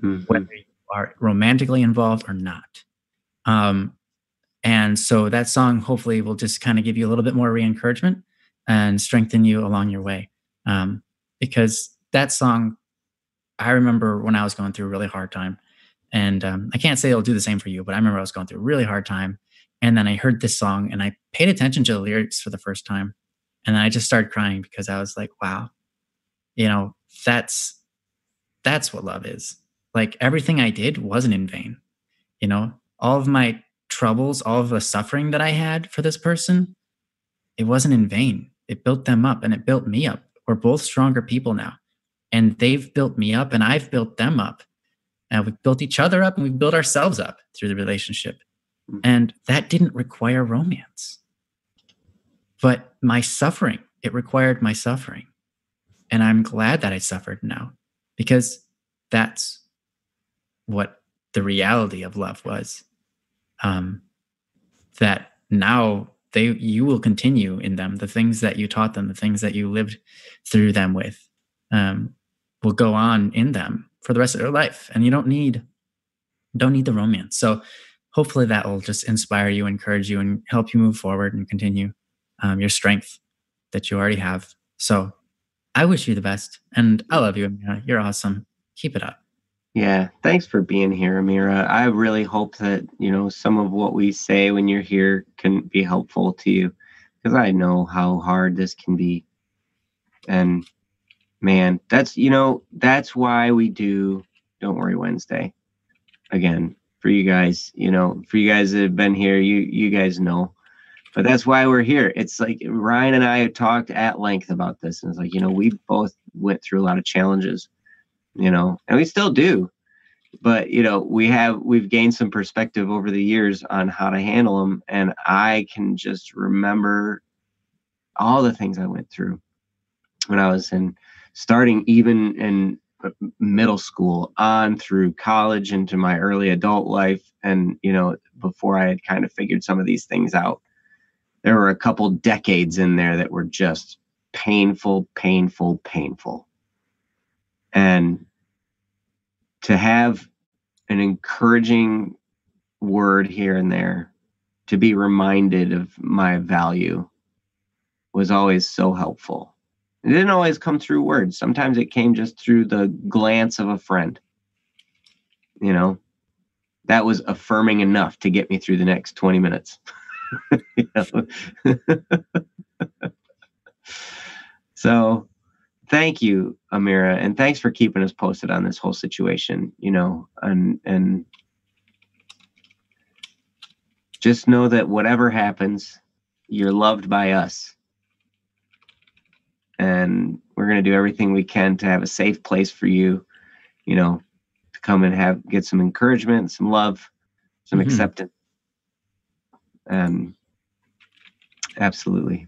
whether you are romantically involved or not. And so that song hopefully will just kind of give you a little bit more re-encouragement and strengthen you along your way. Because that song, I remember when I was going through a really hard time, and I can't say it'll do the same for you, but I remember I was going through a really hard time. And then I heard this song and I paid attention to the lyrics for the first time. And then I just started crying because I was like, wow, that's what love is. Like everything I did wasn't in vain. All of my troubles, all of the suffering that I had for this person, it wasn't in vain. It built them up and it built me up. We're both stronger people now. And they've built me up and I've built them up. And we've built each other up and we've built ourselves up through the relationship. And that didn't require romance. But my suffering, it required my suffering. And I'm glad that I suffered now because that's what the reality of love was. That now you will continue in them. The things that you taught them, the things that you lived through them with, will go on in them for the rest of their life. And you don't need the romance. So hopefully that will just inspire you, encourage you, and help you move forward and continue your strength that you already have. So I wish you the best. And I love you, Amira. You're awesome. Keep it up. Yeah. Thanks for being here, Amira. I really hope that, some of what we say when you're here can be helpful to you because I know how hard this can be. And man, that's why we do Don't Worry Wednesday. Again, for you guys, for you guys that have been here, you guys know. But that's why we're here. It's like Ryan and I have talked at length about this. And it's like, we both went through a lot of challenges, and we still do. But, we've gained some perspective over the years on how to handle them. And I can just remember all the things I went through when I was starting even in middle school on through college into my early adult life. And, before I had kind of figured some of these things out, there were a couple decades in there that were just painful. And to have an encouraging word here and there, to be reminded of my value was always so helpful. It didn't always come through words. Sometimes it came just through the glance of a friend. That was affirming enough to get me through the next 20 minutes. So thank you, Amira, and thanks for keeping us posted on this whole situation, and just know that whatever happens, you're loved by us. And we're going to do everything we can to have a safe place for you, to come and get some encouragement, some love, some acceptance. Absolutely.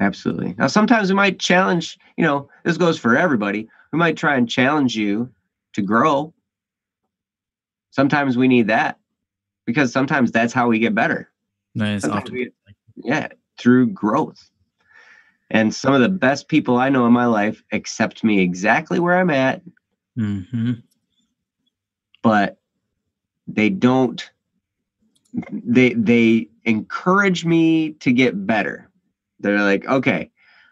Absolutely. Now, sometimes we might challenge, this goes for everybody. We might try and challenge you to grow. Sometimes we need that because sometimes that's how we get better. Nice. Often. Through growth. And some of the best people I know in my life accept me exactly where I'm at. Mm-hmm. But they don't, they encourage me to get better. They're like, okay,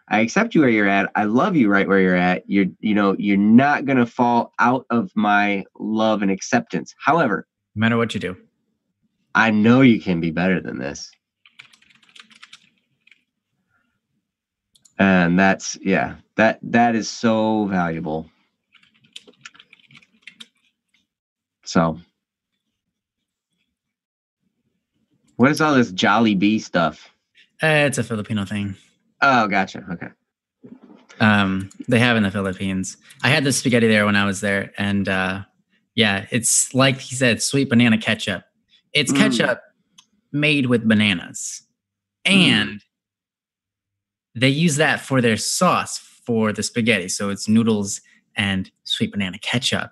I accept you where you're at. I love you right where you're at. You're not going to fall out of my love and acceptance. However, no matter what you do, I know you can be better than this. And that is so valuable. So what is all this Jollibee stuff? It's a Filipino thing. Oh, gotcha. Okay. They have in the Philippines. I had the spaghetti there when I was there, and it's like he said, sweet banana ketchup. It's ketchup made with bananas, and they use that for their sauce for the spaghetti. So it's noodles and sweet banana ketchup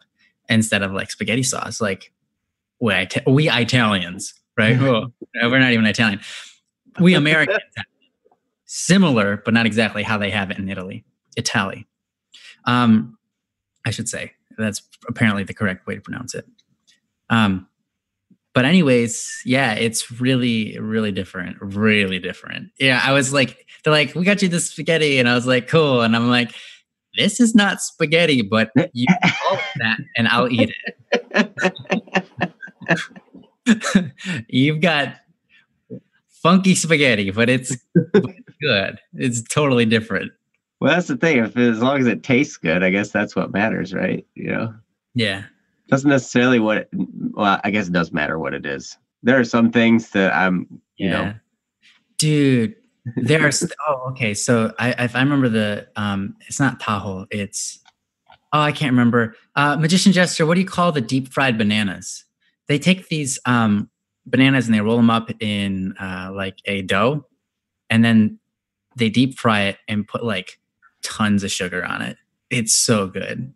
instead of like spaghetti sauce. Like we Italians, right? Well, we're not even Italian. We Americans have similar, but not exactly how they have it in Italy. I should say. That's apparently the correct way to pronounce it. But anyways, yeah, it's really, really different. Really different. Yeah, I was like, they're like, we got you this spaghetti. And I was like, cool. And I'm like, this is not spaghetti, but you call it that and I'll eat it. You've got funky spaghetti, but it's good. It's totally different. Well, that's the thing. As long as it tastes good, I guess that's what matters, right? Yeah. Doesn't necessarily I guess it does matter what it is. There are some things that dude, there are. Okay. So I remember it's not Tahoe. I can't remember. Magician Gesture, what do you call the deep fried bananas? They take these bananas and they roll them up in like a dough, and then they deep fry it and put like tons of sugar on it. It's so good.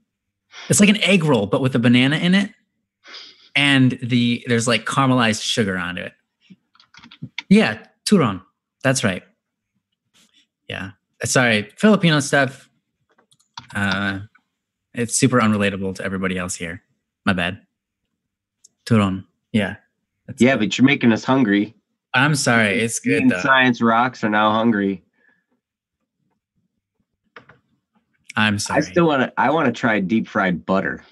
It's like an egg roll, but with a banana in it, and there's like caramelized sugar on it. Yeah, turon. That's right. Yeah. Sorry, Filipino stuff. It's super unrelatable to everybody else here. My bad. Turon. Yeah. But you're making us hungry. I'm sorry. It's good though. Science Rocks are now hungry. I'm sorry. I want to try deep fried butter.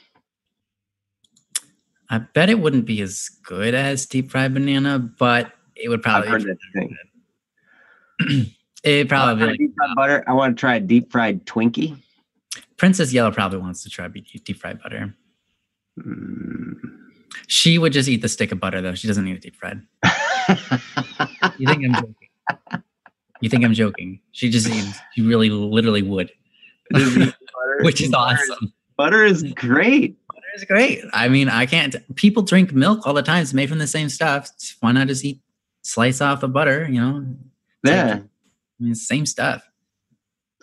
I bet it wouldn't be as good as deep fried banana, but it would probably. I've heard that thing. It probably deep fried butter. I want to try deep fried Twinkie. Princess Yellow probably wants to try deep fried butter. She would just eat the stick of butter though. She doesn't need it deep fried. You think I'm joking? She just eats. She really, literally would. Which is awesome. Butter is great. Butter is great. I mean, people drink milk all the time. It's made from the same stuff. Why not just slice off the butter, Yeah. Same stuff.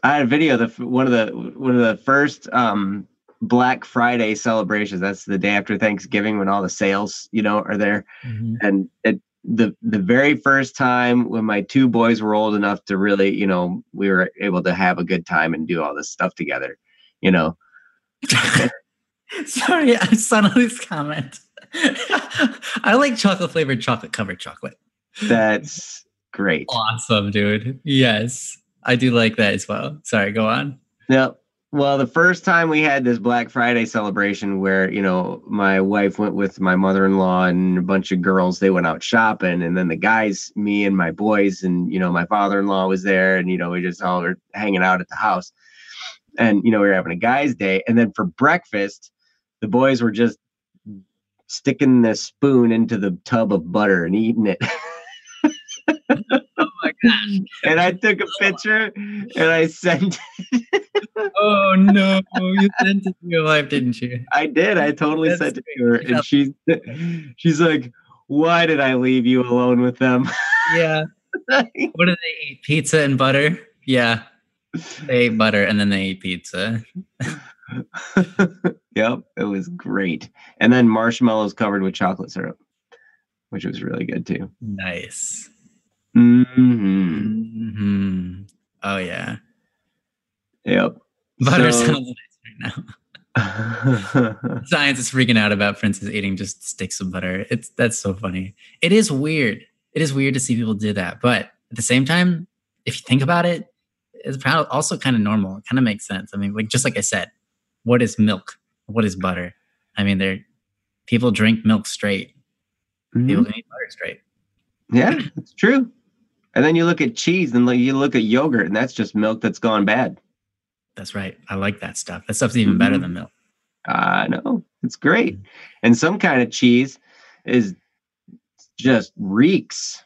I had a video one of the first Black Friday celebrations. That's the day after Thanksgiving when all the sales, are there. Mm-hmm. And the very first time when my two boys were old enough to really, we were able to have a good time and do all this stuff together, Sorry, I saw this comment. I like chocolate flavored chocolate covered chocolate. That's great. Awesome, dude. Yes, I do like that as well. Sorry, go on. Yep. Well, the first time we had this Black Friday celebration where, my wife went with my mother-in-law and a bunch of girls, they went out shopping. And then the guys, me and my boys and, my father-in-law was there and, we just all were hanging out at the house. And, we were having a guy's day. And then for breakfast, the boys were just sticking the spoon into the tub of butter and eating it. Oh my gosh. And I took a picture and I sent it. Oh no, you sent it to your wife, didn't you? I did. I totally sent it to her. And she's like, why did I leave you alone with them? Yeah. What do they eat? Pizza and butter? Yeah. They ate butter and then they ate pizza. Yep, it was great. And then marshmallows covered with chocolate syrup, which was really good too. Nice. Oh yeah. Yep. Butter sounds nice right now. Science is freaking out about Princess eating just sticks of butter. That's so funny. It is weird. It is weird to see people do that, but at the same time, if you think about it, it's also kind of normal. It kind of makes sense. I mean, like just like I said, what is milk? What is butter? I mean, people drink milk straight. People can eat butter straight. Yeah, it's true. And then you look at cheese and you look at yogurt, and that's just milk that's gone bad. That's right. I like that stuff. That stuff's even better than milk. I know. It's great. And some kind of cheese is just reeks.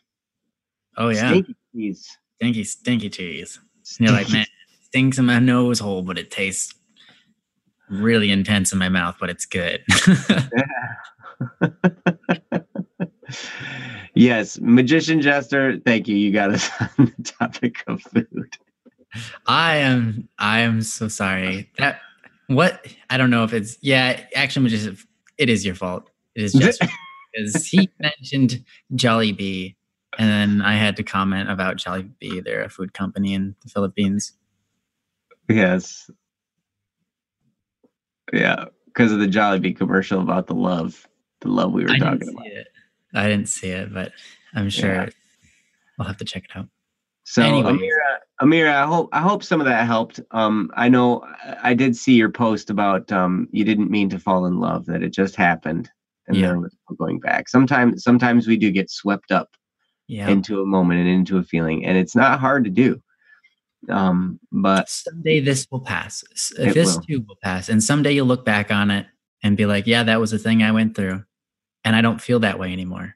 Oh, yeah. Stinky cheese. Stinky cheese. And you're like, man, it stinks in my nose hole, but it tastes really intense in my mouth, but it's good. Yes, Magician Jester, thank you. You got us on the topic of food. I am so sorry. I don't know if it's actually Magician, it is your fault. It is Jester because he mentioned Jollibee, and then I had to comment about Jollibee. They're a food company in the Philippines. Yes. Yeah, because of the Jollibee commercial about the love we were talking about. I didn't see it, but I'm sure I'll have to check it out. So Amira, I hope some of that helped. I know I did see your post about you didn't mean to fall in love, that it just happened, and there was no going back. Sometimes we do get swept up into a moment and into a feeling, and it's not hard to do. But someday this will pass. This too will pass, and someday you'll look back on it and be like, "Yeah, that was a thing I went through, and I don't feel that way anymore."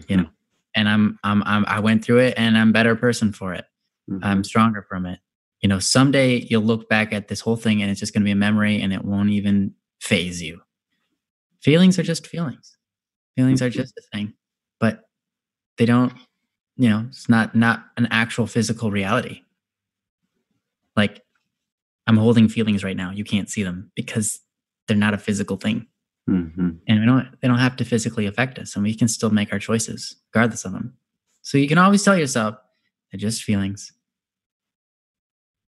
You know, and I went through it, and I'm a better person for it. I'm stronger from it. You know, someday you'll look back at this whole thing, and it's just going to be a memory, and it won't even phase you. Feelings are just feelings. Feelings are just a thing, but they don't. You know, it's not an actual physical reality. Like, I'm holding feelings right now. You can't see them because they're not a physical thing. And they don't have to physically affect us, and we can still make our choices regardless of them. So you can always tell yourself they're just feelings.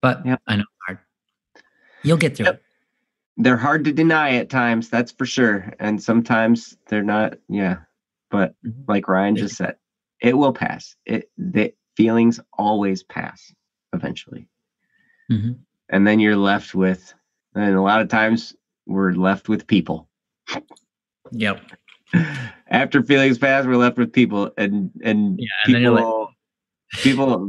But I know it's hard. You'll get through it. They're hard to deny at times, that's for sure. And sometimes they're not, But like Ryan just said, it will pass. The feelings always pass eventually. And then you're left with, and a lot of times we're left with people. Yep. After feelings pass, we're left with people, and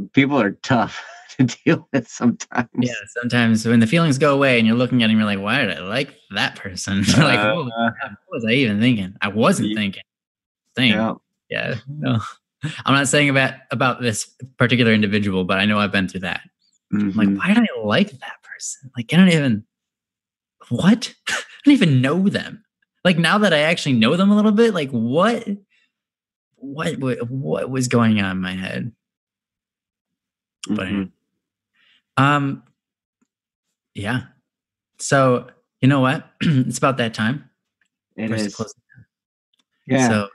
people are tough to deal with sometimes. Yeah, sometimes when the feelings go away and you're looking at them, you're like, why did I like that person? Like, what was I even thinking? I wasn't thinking. Yeah. No. I'm not saying about this particular individual, but I know I've been through that. I'm like, why did I like that person? Like, I don't even know them. Like, now that I actually know them a little bit, like what was going on in my head? But yeah. So you know what? It's about that time. It is. Yeah. So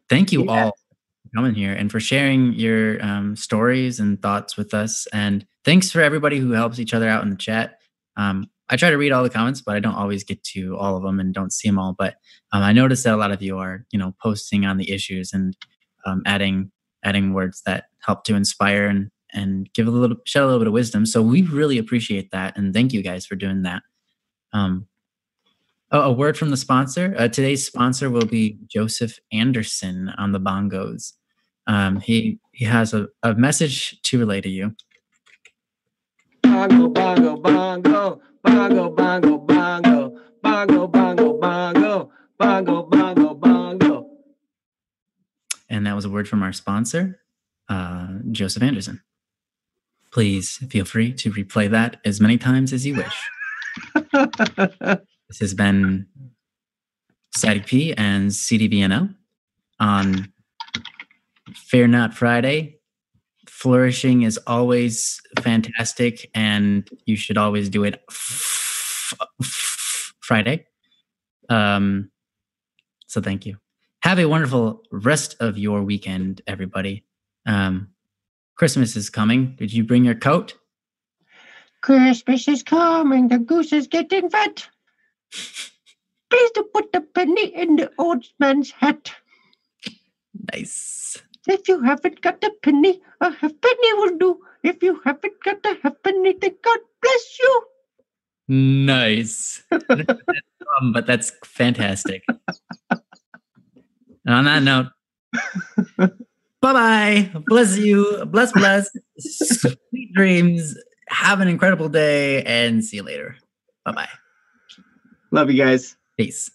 thank you all for coming here and for sharing your stories and thoughts with us. And thanks for everybody who helps each other out in the chat. I try to read all the comments, but I don't always get to all of them and don't see them all. But I noticed that a lot of you are, posting on the issues and adding words that help to inspire and shed a little bit of wisdom. So we really appreciate that, and thank you guys for doing that. A word from the sponsor. Today's sponsor will be Joseph Anderson on the bongos. He has a message to relay to you. Bongo, bongo, bongo, bongo, bongo, bongo, bongo, bongo, bongo, bongo, bongo, bongo. And that was a word from our sponsor, Joseph Anderson. Please feel free to replay that as many times as you wish. This has been Sadie P and CDBNL on Fear Not Friday. Flourishing is always fantastic, and you should always do it Friday. So thank you. Have a wonderful rest of your weekend, everybody. Christmas is coming. Did you bring your coat? Christmas is coming. The goose is getting fat. Please don't put the penny in the old man's hat. Nice. If you haven't got a penny, a halfpenny will do. If you haven't got a halfpenny, then God bless you. Nice. But that's fantastic. And on that note, bye-bye. Bless you. Bless. Sweet dreams. Have an incredible day and see you later. Bye-bye. Love you guys. Peace.